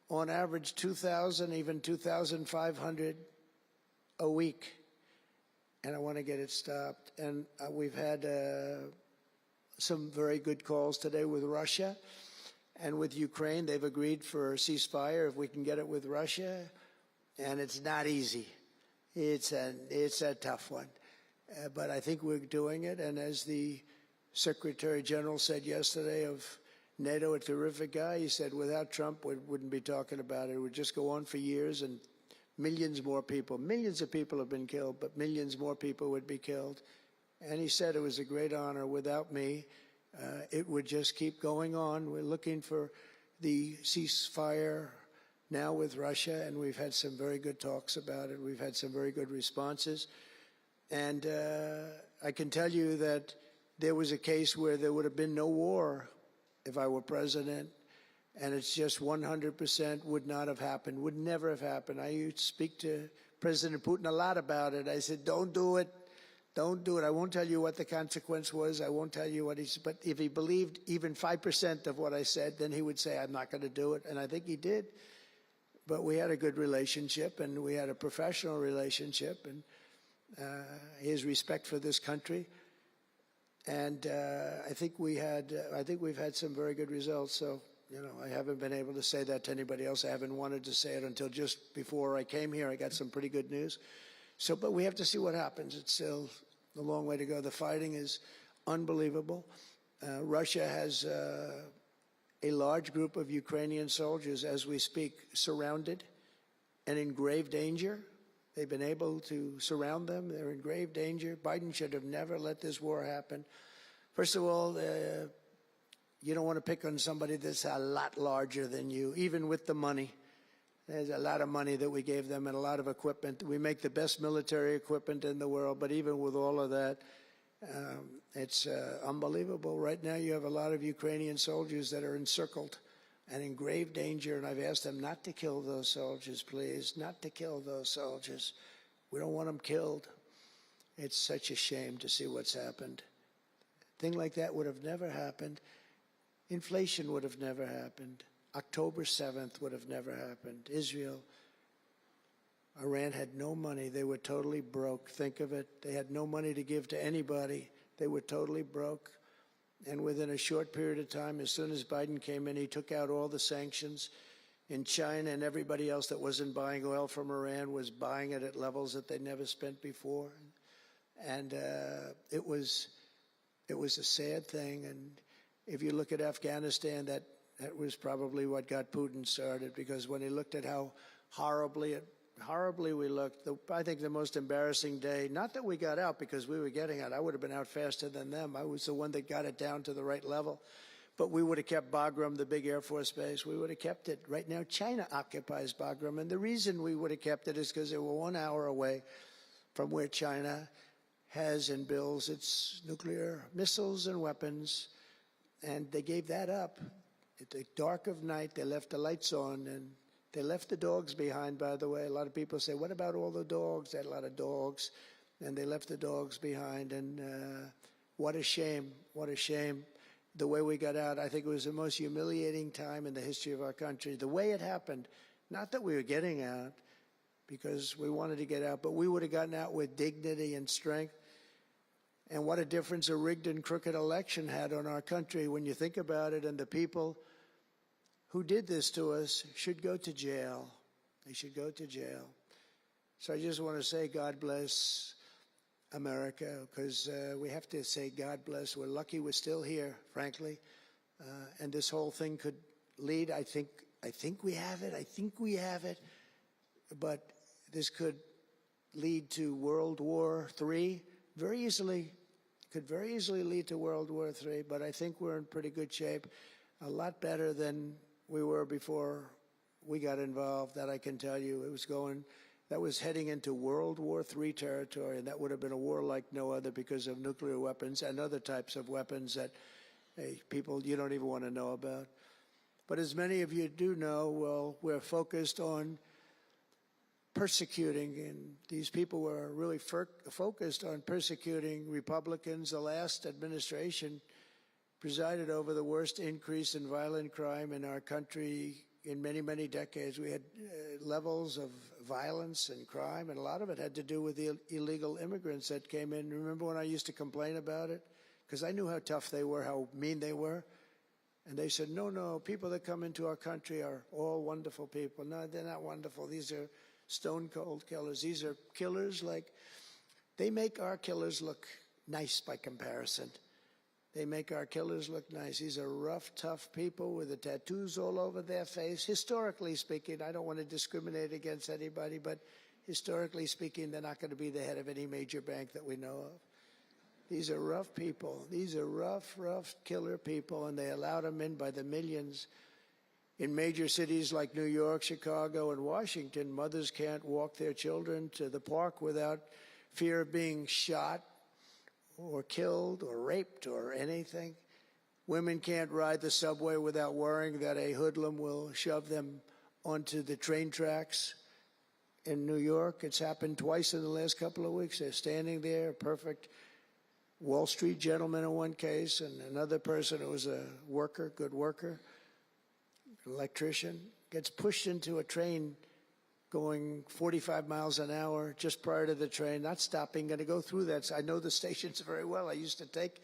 on average, 2,000, even 2,500 a week. And I want to get it stopped. And we've had some very good calls today with Russia and with Ukraine. They've agreed for a ceasefire if we can get it with Russia. And it's not easy. It's a tough one. But I think we're doing it. And as the Secretary General said yesterday of NATO, a terrific guy, he said without Trump, we wouldn't be talking about it. It would just go on for years, and millions more people, millions of people have been killed, but millions more people would be killed. And he said it was a great honor. Without me, it would just keep going on. We're looking for the ceasefire now with Russia, and we've had some very good talks about it. We've had some very good responses. And I can tell you that there was a case where there would have been no war if I were president, and it's just 100% would not have happened, would never have happened. I used to speak to President Putin a lot about it. I said, don't do it. Don't do it. I won't tell you what the consequence was. I won't tell you what he said. But if he believed even 5% of what I said, then he would say, I'm not going to do it. And I think he did. But we had a good relationship, and we had a professional relationship, and his respect for this country. And I think we've had some very good results. So, I haven't been able to say that to anybody else. I haven't wanted to say it until just before I came here. I got some pretty good news. So, but we have to see what happens. It's still a long way to go. The fighting is unbelievable. Russia has a large group of Ukrainian soldiers, as we speak, surrounded and in grave danger. They've been able to surround them. They're in grave danger. Biden should have never let this war happen. First of all, you don't want to pick on somebody that's a lot larger than you, even with the money. There's a lot of money that we gave them and a lot of equipment. We make the best military equipment in the world, but even with all of that, it's unbelievable. Right now you have a lot of Ukrainian soldiers that are encircled and in grave danger, and I've asked them not to kill those soldiers, please, not to kill those soldiers. We don't want them killed. It's such a shame to see what's happened. A thing like that would have never happened. Inflation would have never happened. October 7th would have never happened. Israel, Iran had no money. They were totally broke. Think of it. They had no money to give to anybody. They were totally broke. And within a short period of time, as soon as Biden came in, he took out all the sanctions. In China and everybody else that wasn't buying oil from Iran was buying it at levels that they never spent before. And it was a sad thing. And if you look at Afghanistan, that was probably what got Putin started, because when he looked at how horribly we looked, I think the most embarrassing day, not that we got out because we were getting out, I would have been out faster than them. I was the one that got it down to the right level. But we would have kept Bagram, the big Air Force base. We would have kept it. Right now, China occupies Bagram. And the reason we would have kept it is because they were 1 hour away from where China has and builds its nuclear missiles and weapons. And they gave that up. At the dark of night, they left the lights on, and they left the dogs behind, by the way. A lot of people say, what about all the dogs? They had a lot of dogs, and they left the dogs behind. And what a shame, what a shame. The way we got out, I think it was the most humiliating time in the history of our country. The way it happened, not that we were getting out, because we wanted to get out, but we would have gotten out with dignity and strength. And what a difference a rigged and crooked election had on our country when you think about it. And the people who did this to us should go to jail. They should go to jail. So I just want to say God bless America, because we have to say God bless. We're lucky we're still here, frankly. And this whole thing could lead, I think we have it. I think we have it. But this could lead to World War III very easily. Could very easily lead to World War III, but I think we're in pretty good shape. A lot better than we were before we got involved, that I can tell you. That was heading into World War III territory, and that would have been a war like no other because of nuclear weapons and other types of weapons that people you don't even want to know about. But as many of you do know, well, we're focused on persecuting, and these people were really focused on persecuting Republicans. The last administration presided over the worst increase in violent crime in our country in many, many decades. We had levels of violence and crime, and a lot of it had to do with the illegal immigrants that came in. Remember when I used to complain about it? Because I knew how tough they were, how mean they were. And they said, no, people that come into our country are all wonderful people. No, they're not wonderful. These are stone cold killers. These are killers they make our killers look nice by comparison. They make our killers look nice. These are rough, tough people with the tattoos all over their face. Historically speaking, I don't want to discriminate against anybody, but historically speaking, they're not going to be the head of any major bank that we know of. These are rough people. These are rough killer people, and they allow them in by the millions. In major cities like New York, Chicago, and Washington, mothers can't walk their children to the park without fear of being shot or killed or raped or anything. Women can't ride the subway without worrying that a hoodlum will shove them onto the train tracks. In New York, it's happened twice in the last couple of weeks. They're standing there, a perfect Wall Street gentleman in one case, and another person who was a worker, good worker, electrician, gets pushed into a train going 45 miles an hour just prior to the train, not stopping, going to go through that. I know the stations very well. I used to take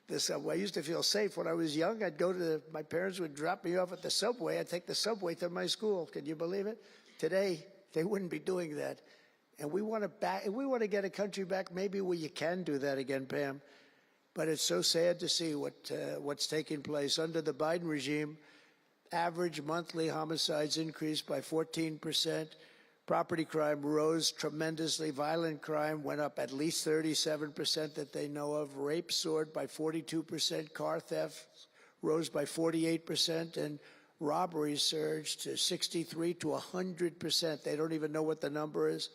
the subway. I used to feel safe. When I was young, I'd go to my parents would drop me off at the subway. I'd take the subway to my school. Can you believe it? Today, they wouldn't be doing that. And we want to get a country back maybe where you can do that again, Pam. But it's so sad to see what's taking place. Under the Biden regime, average monthly homicides increased by 14%. Property crime rose tremendously. Violent crime went up at least 37% that they know of. Rape soared by 42%. Car theft rose by 48%. And robberies surged to 63 to 100%. They don't even know what the number is.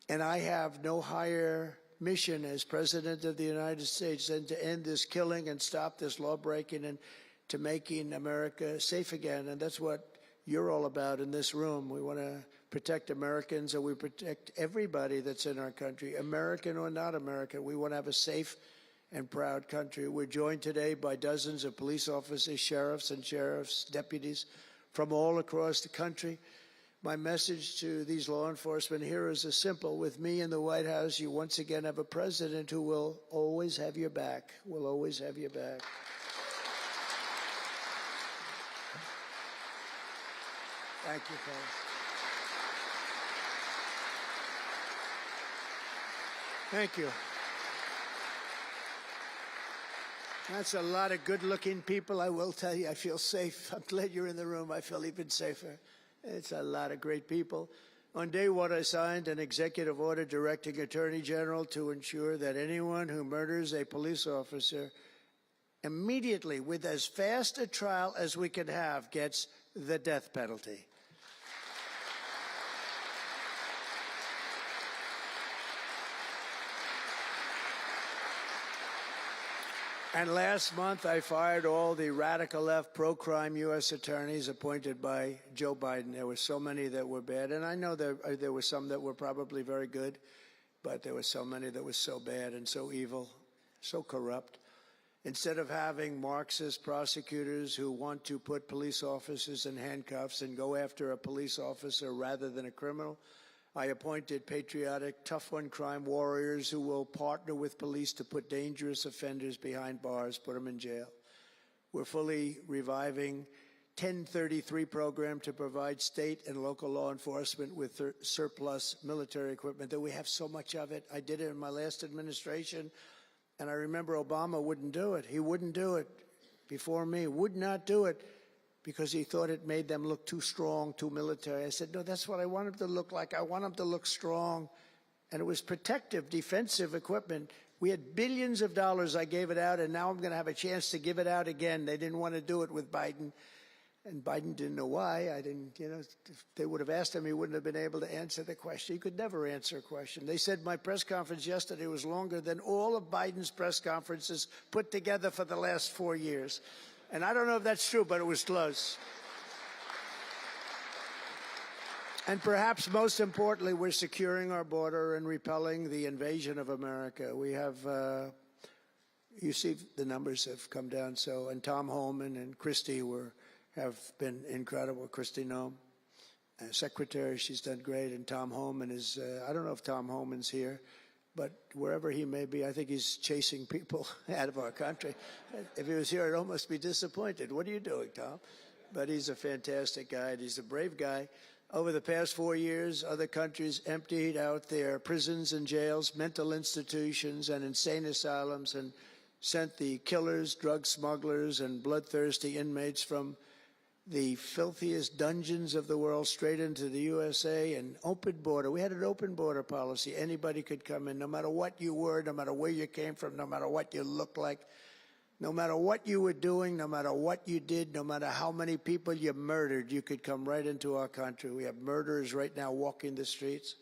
And I have no higher mission as President of the United States than to end this killing and stop this law breaking. And to making America safe again. And that's what you're all about in this room. We want to protect Americans, and we protect everybody that's in our country, American or not American. We want to have a safe and proud country. We're joined today by dozens of police officers, sheriffs and sheriff's deputies from all across the country. My message to these law enforcement heroes is simple. With me in the White House, you once again have a president who will always have your back, will always have your back. Thank you, fellas. Thank you. That's a lot of good-looking people. I will tell you, I feel safe. I'm glad you're in the room. I feel even safer. It's a lot of great people. On day one, I signed an executive order directing Attorney General to ensure that anyone who murders a police officer immediately, with as fast a trial as we can have, gets the death penalty. And last month, I fired all the radical left pro-crime U.S. attorneys appointed by Joe Biden. There were so many that were bad. And I know there were some that were probably very good, but there were so many that were so bad and so evil, so corrupt. Instead of having Marxist prosecutors who want to put police officers in handcuffs and go after a police officer rather than a criminal, I appointed patriotic, tough-on-crime warriors who will partner with police to put dangerous offenders behind bars, put them in jail. We're fully reviving 1033 program to provide state and local law enforcement with surplus military equipment that we have so much of it. I did it in my last administration, and I remember Obama wouldn't do it. He wouldn't do it before me, would not do it, because he thought it made them look too strong, too military. I said, no, that's what I want them to look like. I want them to look strong. And it was protective, defensive equipment. We had billions of dollars. I gave it out, and now I'm going to have a chance to give it out again. They didn't want to do it with Biden, and Biden didn't know why. I didn't, if they would have asked him, he wouldn't have been able to answer the question. He could never answer a question. They said my press conference yesterday was longer than all of Biden's press conferences put together for the last 4 years. And I don't know if that's true, but it was close. And perhaps most importantly, we're securing our border and repelling the invasion of America. We have, you see the numbers have come down. So, and Tom Homan and Christie have been incredible. Christie Noem, secretary, she's done great. And Tom Homan is, I don't know if Tom Homan's here, but wherever he may be, I think he's chasing people out of our country. If he was here, I'd almost be disappointed. What are you doing, Tom? But he's a fantastic guy, and he's a brave guy. Over the past 4 years, other countries emptied out their prisons and jails, mental institutions, and insane asylums, and sent the killers, drug smugglers, and bloodthirsty inmates from the filthiest dungeons of the world straight into the USA. And open border. We had an open border policy. Anybody could come in, no matter what you were, no matter where you came from, no matter what you looked like, no matter what you were doing, no matter what you did, no matter how many people you murdered, you could come right into our country. We have murderers right now walking the streets.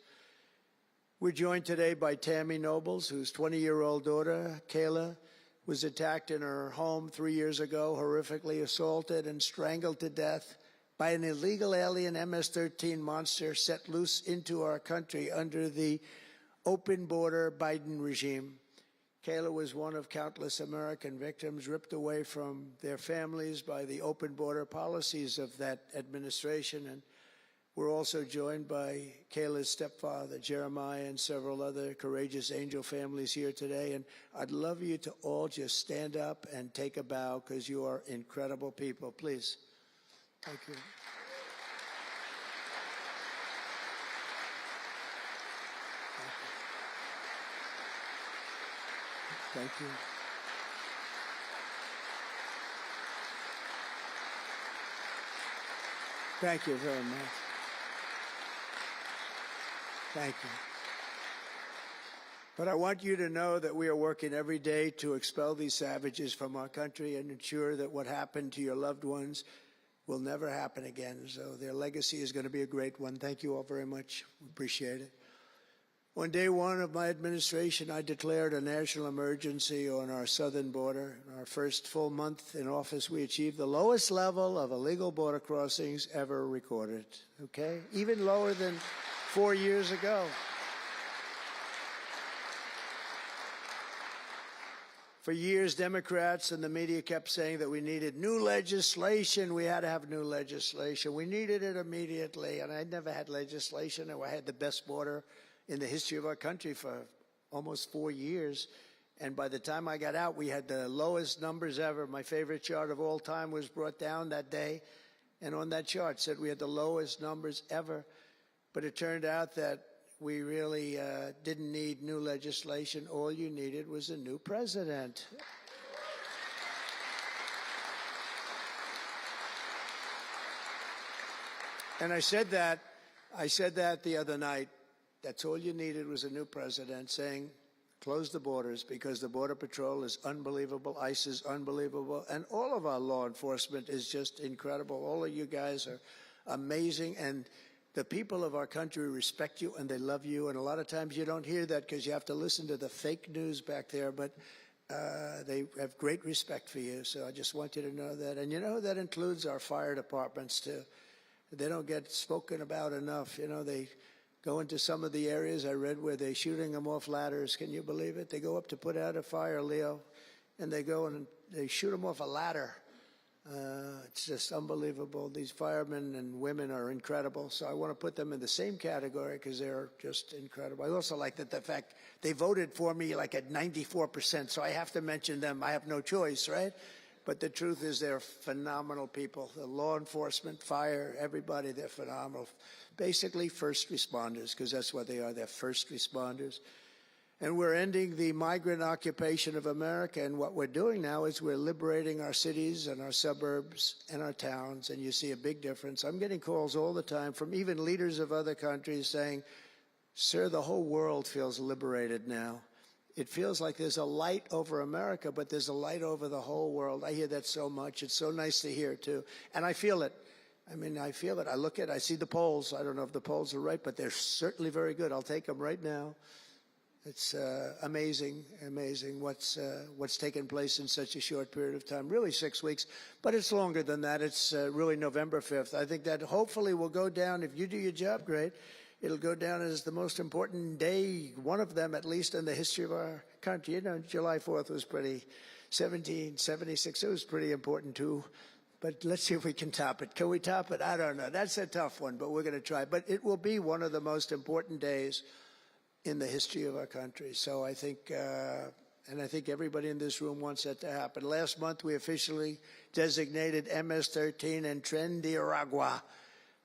We're joined today by Tammy Nobles, whose 20-year-old daughter, Kayla, was attacked in her home 3 years ago, horrifically assaulted and strangled to death by an illegal alien MS-13 monster set loose into our country under the open border Biden regime. Kayla was one of countless American victims ripped away from their families by the open border policies of that administration. And we're also joined by Kayla's stepfather, Jeremiah, and several other courageous angel families here today. And I'd love you to all just stand up and take a bow, because you are incredible people. Please. Thank you. Thank you. Thank you very much. Thank you. But I want you to know that we are working every day to expel these savages from our country and ensure that what happened to your loved ones will never happen again. So their legacy is going to be a great one. Thank you all very much. We appreciate it. On day one of my administration, I declared a national emergency on our southern border. In our first full month in office, we achieved the lowest level of illegal border crossings ever recorded, okay? Even lower than 4 years ago. For years, Democrats and the media kept saying that we needed new legislation. We had to have new legislation. We needed it immediately. And I never had legislation, and I had the best border in the history of our country for almost 4 years. And by the time I got out, we had the lowest numbers ever. My favorite chart of all time was brought down that day. And on that chart said we had the lowest numbers ever. But it turned out that we really didn't need new legislation. All you needed was a new president. And I said that the other night. That's all you needed was a new president saying, close the borders, because the Border Patrol is unbelievable, ICE is unbelievable, and all of our law enforcement is just incredible. All of you guys are amazing, and the people of our country respect you and they love you, and a lot of times you don't hear that because you have to listen to the fake news back there, but they have great respect for you, so I just want you to know that. And you know, that includes our fire departments too. They don't get spoken about enough. You know, they go into some of the areas I read where they're shooting them off ladders. Can you believe it? They go up to put out a fire, Leo, and they go and they shoot them off a ladder. It's just unbelievable. These firemen and women are incredible. So I want to put them in the same category because they're just incredible. I also like that the fact they voted for me like at 94%. So I have to mention them. I have no choice, right? But the truth is they're phenomenal people. The law enforcement, fire, everybody, they're phenomenal. Basically first responders, because that's what they are. They're first responders. And we're ending the migrant occupation of America. And what we're doing now is we're liberating our cities and our suburbs and our towns. And you see a big difference. I'm getting calls all the time from even leaders of other countries saying, sir, the whole world feels liberated now. It feels like there's a light over America, but there's a light over the whole world. I hear that so much. It's so nice to hear, too. And I feel it. I mean, I feel it. I look at it. I see the polls. I don't know if the polls are right, but they're certainly very good. I'll take them right now. It's amazing, amazing what's taken place in such a short period of time, really 6 weeks, but it's longer than that. It's really November 5th. I think that hopefully will go down, if you do your job great, it'll go down as the most important day, one of them at least in the history of our country. You know, July 4th was pretty, 1776, it was pretty important too. But let's see if we can top it. Can we top it? I don't know. That's a tough one, but we're going to try. But it will be one of the most important days in the history of our country. So I think, and I think everybody in this room wants that to happen. Last month, we officially designated MS-13 and Tren de Aragua.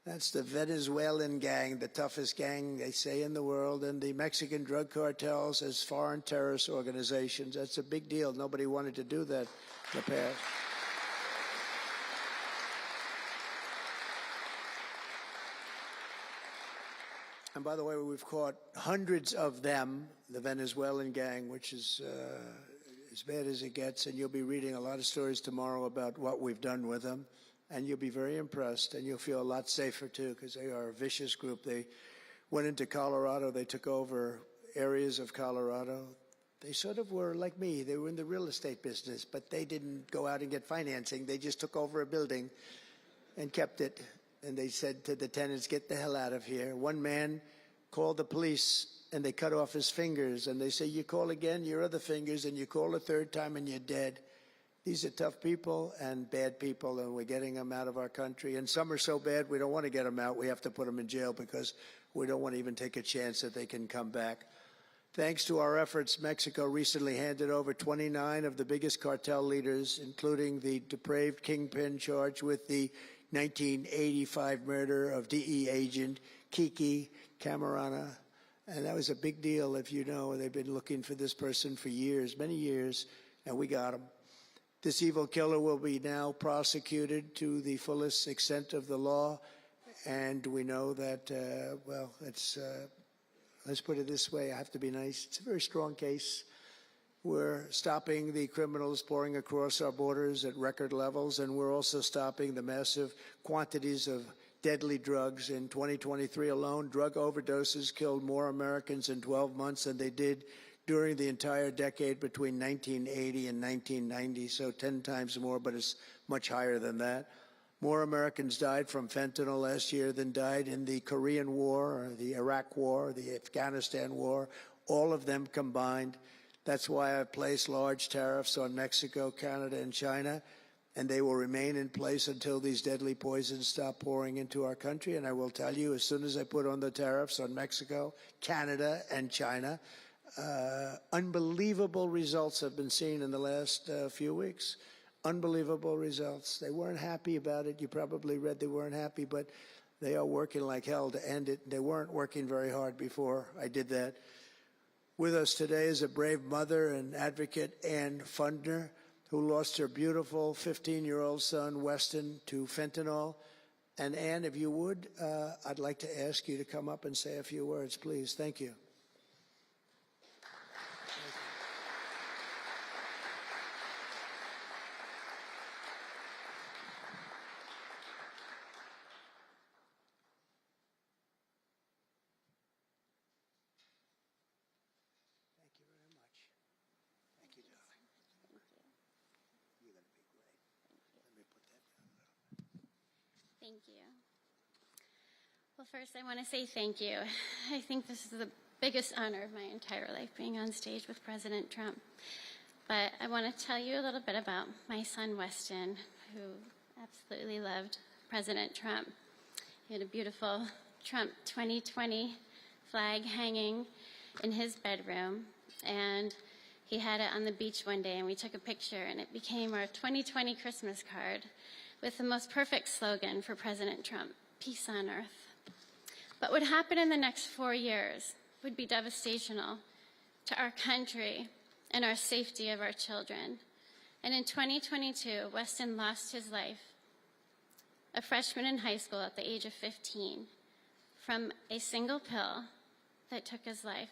That's the Venezuelan gang, the toughest gang, they say, in the world, and the Mexican drug cartels as foreign terrorist organizations. That's a big deal. Nobody wanted to do that in the past. And by the way, we've caught hundreds of them, the Venezuelan gang, which is as bad as it gets. And you'll be reading a lot of stories tomorrow about what we've done with them. And you'll be very impressed, and you'll feel a lot safer, too, because they are a vicious group. They went into Colorado. They took over areas of Colorado. They sort of were like me. They were in the real estate business, but they didn't go out and get financing. They just took over a building and kept it. And they said to the tenants, get the hell out of here. One man called the police, and they cut off his fingers. And they say, you call again, your other fingers, and you call a third time, and you're dead. These are tough people and bad people, and we're getting them out of our country. And some are so bad, we don't want to get them out. We have to put them in jail because we don't want to even take a chance that they can come back. Thanks to our efforts, Mexico recently handed over 29 of the biggest cartel leaders, including the depraved kingpin charged with the 1985 murder of DE agent Kiki Camarena. And that was a big deal, if you know. They've been looking for this person for years, many years, and we got him. This evil killer will be now prosecuted to the fullest extent of the law. And we know that, well, let's put it this way. I have to be nice. It's a very strong case. We're stopping the criminals pouring across our borders at record levels, and we're also stopping the massive quantities of deadly drugs. In 2023 alone, drug overdoses killed more Americans in 12 months than they did during the entire decade between 1980 and 1990, so 10 times more, but it's much higher than that. More Americans died from fentanyl last year than died in the Korean War, or the Iraq War, or the Afghanistan War, all of them combined. That's why I've placed large tariffs on Mexico, Canada, and China, and they will remain in place until these deadly poisons stop pouring into our country. And I will tell you, as soon as I put on the tariffs on Mexico, Canada, and China, unbelievable results have been seen in the last few weeks. Unbelievable results. They weren't happy about it. You probably read they weren't happy, but they are working like hell to end it. They weren't working very hard before I did that. With us today is a brave mother and advocate, Ann Fundner, who lost her beautiful 15-year-old son, Weston, to fentanyl. And Ann, if you would, I'd like to ask you to come up and say a few words, please. Thank you. Thank you. Well, first I want to say thank you. I think this is the biggest honor of my entire life, being on stage with President Trump. But I want to tell you a little bit about my son, Weston, who absolutely loved President Trump. He had a beautiful Trump 2020 flag hanging in his bedroom, and he had it on the beach one day, and we took a picture, and it became our 2020 Christmas card with the most perfect slogan for President Trump, peace on earth. But what happened in the next 4 years would be devastational to our country and our safety of our children. And in 2022, Weston lost his life, a freshman in high school at the age of 15, from a single pill that took his life.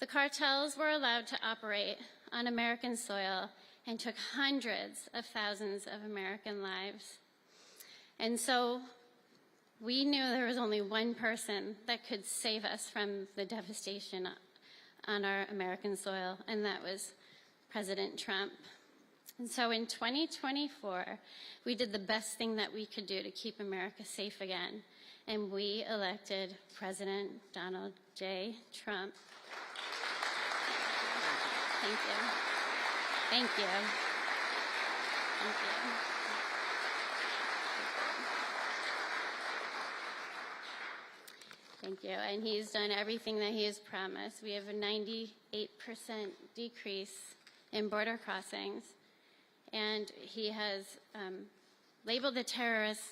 The cartels were allowed to operate on American soil and took hundreds of thousands of American lives. And so we knew there was only one person that could save us from the devastation on our American soil, and that was President Trump. And so in 2024, we did the best thing that we could do to keep America safe again, and we elected President Donald J. Trump. Thank you. Thank you. Thank you. Thank you. And he's done everything that he has promised. We have a 98% decrease in border crossings. And he has labeled the terrorist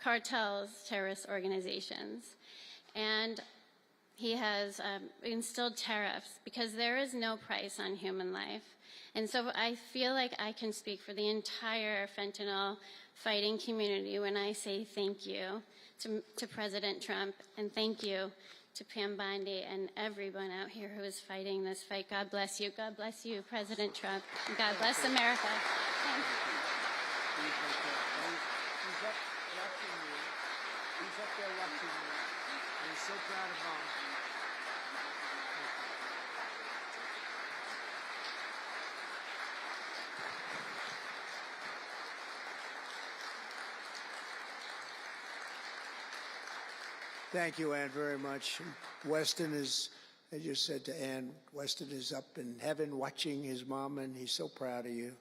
cartels terrorist organizations. And he has instilled tariffs because there is no price on human life. And so I feel like I can speak for the entire fentanyl fighting community when I say thank you to President Trump, and thank you to Pam Bondi and everyone out here who is fighting this fight. God bless you. God bless you, President Trump. And God bless America. Thank you. He's up watching you. He's up there watching you. And he's so proud of Mom. Thank you, Ann, very much. Weston is, I just said to Ann, Weston is up in heaven watching his mom, and he's so proud of you.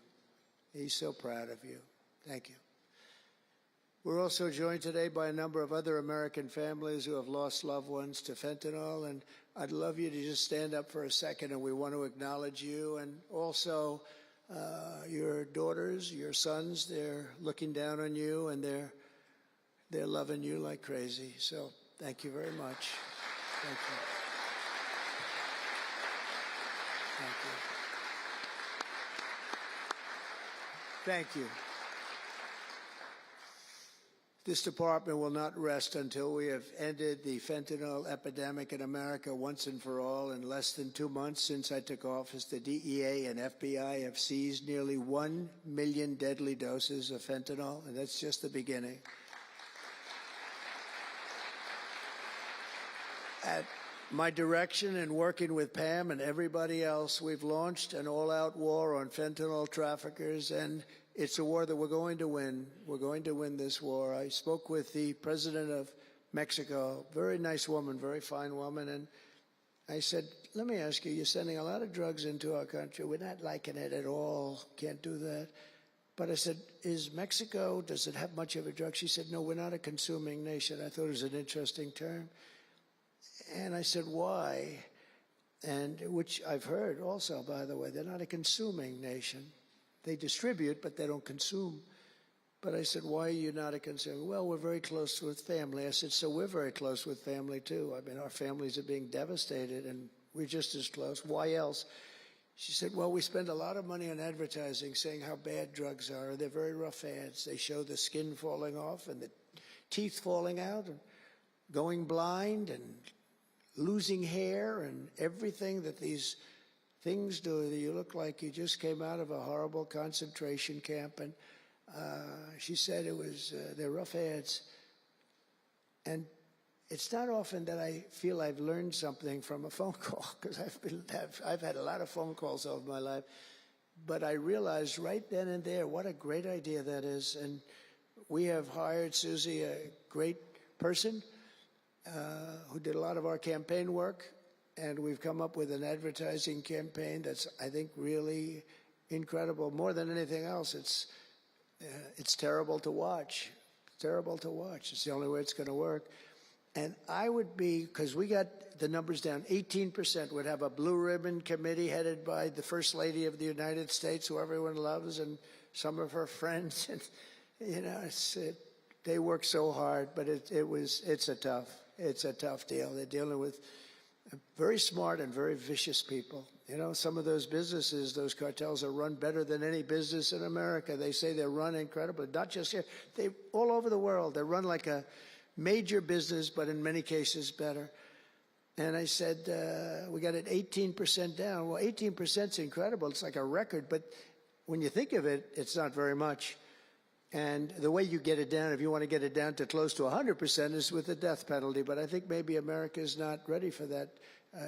He's so proud of you. Thank you. We're also joined today by a number of other American families who have lost loved ones to fentanyl, and I'd love you to just stand up for a second, and we want to acknowledge you, and also your daughters, your sons. They're looking down on you, and they're loving you like crazy. So thank you very much. Thank you. Thank you. Thank you. This department will not rest until we have ended the fentanyl epidemic in America once and for all. In less than 2 months since I took office, the DEA and FBI have seized nearly 1 million deadly doses of fentanyl, and that's just the beginning. At my direction and working with Pam and everybody else, we've launched an all-out war on fentanyl traffickers, and it's a war that we're going to win. We're going to win this war. I spoke with the president of Mexico, very nice woman, very fine woman, and I said, let me ask you, you're sending a lot of drugs into our country. We're not liking it at all. Can't do that. But I said, is Mexico, does it have much of a drug? She said, no, we're not a consuming nation. I thought it was an interesting term. And I said, why? And which I've heard also, by the way, they're not a consuming nation. They distribute, but they don't consume. But I said, why are you not a consumer? Well, we're very close with family. I said, so we're very close with family, too. I mean, our families are being devastated, and we're just as close. Why else? She said, well, we spend a lot of money on advertising saying how bad drugs are. They're very rough ads. They show the skin falling off and the teeth falling out and going blind and losing hair and everything that these things do. You look like you just came out of a horrible concentration camp. And she said it was, they're rough ads. And it's not often that I feel I've learned something from a phone call, because I've had a lot of phone calls over my life. But I realized right then and there what a great idea that is. And we have hired Susie, a great person who did a lot of our campaign work. And we've come up with an advertising campaign that's, I think, really incredible. More than anything else, it's terrible to watch. Terrible to watch. It's the only way it's going to work. And I would be, because we got the numbers down, 18% would have a blue ribbon committee headed by the First Lady of the United States, who everyone loves, and some of her friends. And, you know, they work so hard, but it's a tough deal. They're dealing with very smart and very vicious people. You know, some of those businesses, those cartels are run better than any business in America. They say they're run incredibly, not just here. They all over the world. They're run like a major business, but in many cases better. And I said, we got it 18% down. Well, 18% is incredible. It's like a record. But when you think of it, it's not very much. And the way you get it down, if you want to get it down to close to 100%, is with the death penalty. But I think maybe America is not ready for that.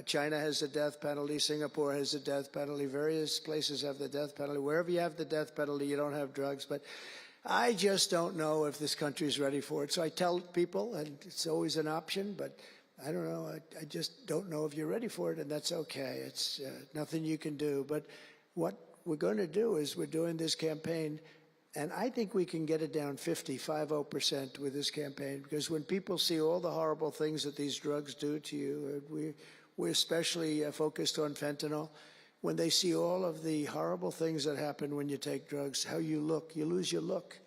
China has the death penalty. Singapore has the death penalty. Various places have the death penalty. Wherever you have the death penalty, you don't have drugs. But I just don't know if this country is ready for it. So I tell people, and it's always an option, but I don't know. I just don't know if you're ready for it, and that's okay. It's nothing you can do. But what we're going to do is we're doing this campaign, and I think we can get it down 50% with this campaign, because when people see all the horrible things that these drugs do to you, we're especially focused on fentanyl. When they see all of the horrible things that happen when you take drugs, how you look, you lose your look.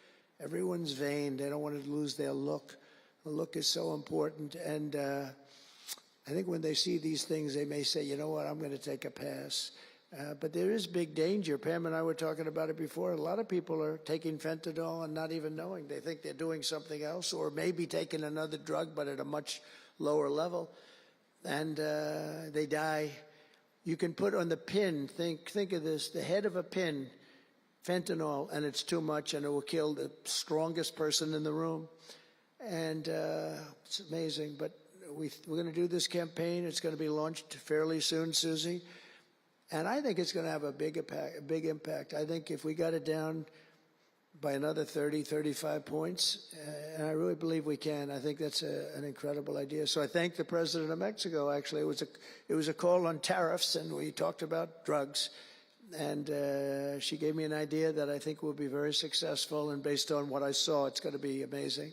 Everyone's vain. They don't want to lose their look. The look is so important. And I think when they see these things, they may say, you know what, I'm going to take a pass. But there is big danger. Pam and I were talking about it before. A lot of people are taking fentanyl and not even knowing. They think they're doing something else, or maybe taking another drug, but at a much lower level. And they die. You can put on the pin, think of this, the head of a pin, fentanyl, and it's too much, and it will kill the strongest person in the room. And it's amazing. But we're going to do this campaign. It's going to be launched fairly soon, Susie. And I think it's going to have a big impact. I think if we got it down by another 30, 35 points, and I really believe we can. I think that's an incredible idea. So I thank the president of Mexico. Actually, it was a call on tariffs, and we talked about drugs. And she gave me an idea that I think will be very successful, and based on what I saw, it's going to be amazing.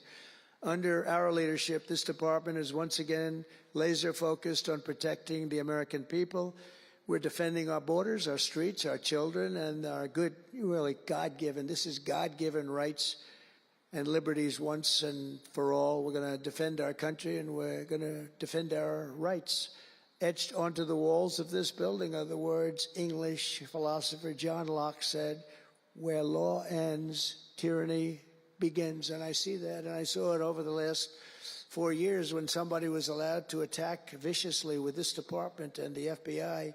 Under our leadership, this department is once again laser focused on protecting the American people. We're defending our borders, our streets, our children, and our good, really God-given, this is God-given rights and liberties once and for all. We're going to defend our country, and we're going to defend our rights. Etched onto the walls of this building are the words English philosopher John Locke said, where law ends, tyranny begins. And I see that, and I saw it over the last 4 years when somebody was allowed to attack viciously with this department and the FBI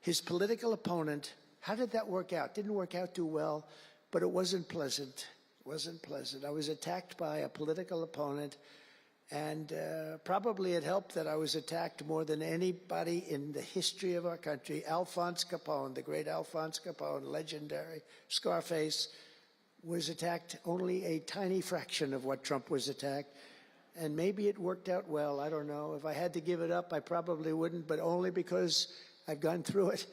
his political opponent. How did that work out? Didn't work out too well, but it wasn't pleasant. It wasn't pleasant. I was attacked by a political opponent, And probably it helped that I was attacked more than anybody in the history of our country. Alphonse Capone, the great Alphonse Capone, legendary Scarface, was attacked only a tiny fraction of what Trump was attacked. And maybe it worked out well. I don't know. If I had to give it up, I probably wouldn't, but only because I've gone through it.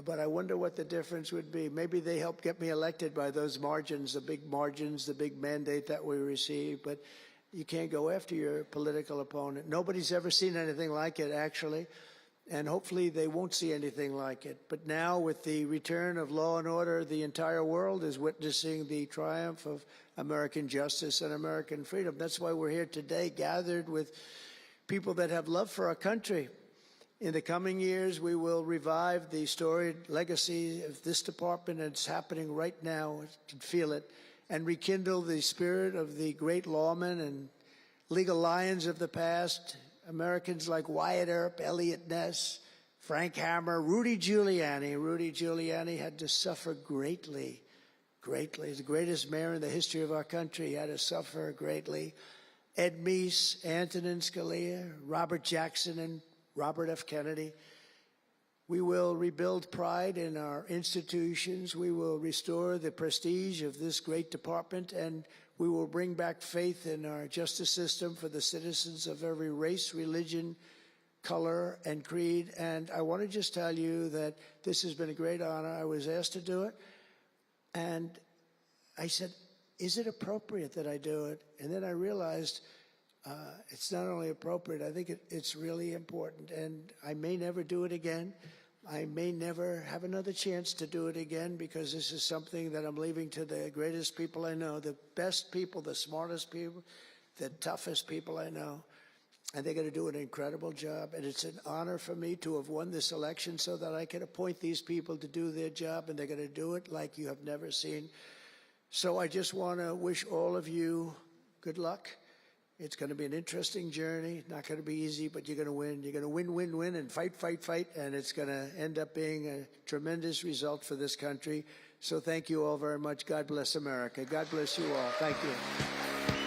But I wonder what the difference would be. Maybe they helped get me elected by those margins, the big mandate that we received. But you can't go after your political opponent. Nobody's ever seen anything like it, actually. And hopefully they won't see anything like it. But now, with the return of law and order, the entire world is witnessing the triumph of American justice and American freedom. That's why we're here today, gathered with people that have love for our country. In the coming years, we will revive the storied legacy of this department, and it's happening right now. You can feel it. And rekindle the spirit of the great lawmen and legal lions of the past, Americans like Wyatt Earp, Elliot Ness, Frank Hammer, Rudy Giuliani. Rudy Giuliani had to suffer greatly, greatly. He's the greatest mayor in the history of our country. He had to suffer greatly. Ed Meese, Antonin Scalia, Robert Jackson, and Robert F. Kennedy. We will rebuild pride in our institutions. We will restore the prestige of this great department, and we will bring back faith in our justice system for the citizens of every race, religion, color, and creed. And I want to just tell you that this has been a great honor. I was asked to do it, and I said, is it appropriate that I do it? And then I realized it's not only appropriate, I think it's really important. And I may never do it again. I may never have another chance to do it again, because this is something that I'm leaving to the greatest people I know, the best people, the smartest people, the toughest people I know. And they're going to do an incredible job. And it's an honor for me to have won this election so that I can appoint these people to do their job, and they're going to do it like you have never seen. So I just want to wish all of you good luck. It's going to be an interesting journey, not going to be easy, but you're going to win. You're going to win, win, win, and fight, fight, fight, and it's going to end up being a tremendous result for this country. So thank you all very much. God bless America. God bless you all. Thank you.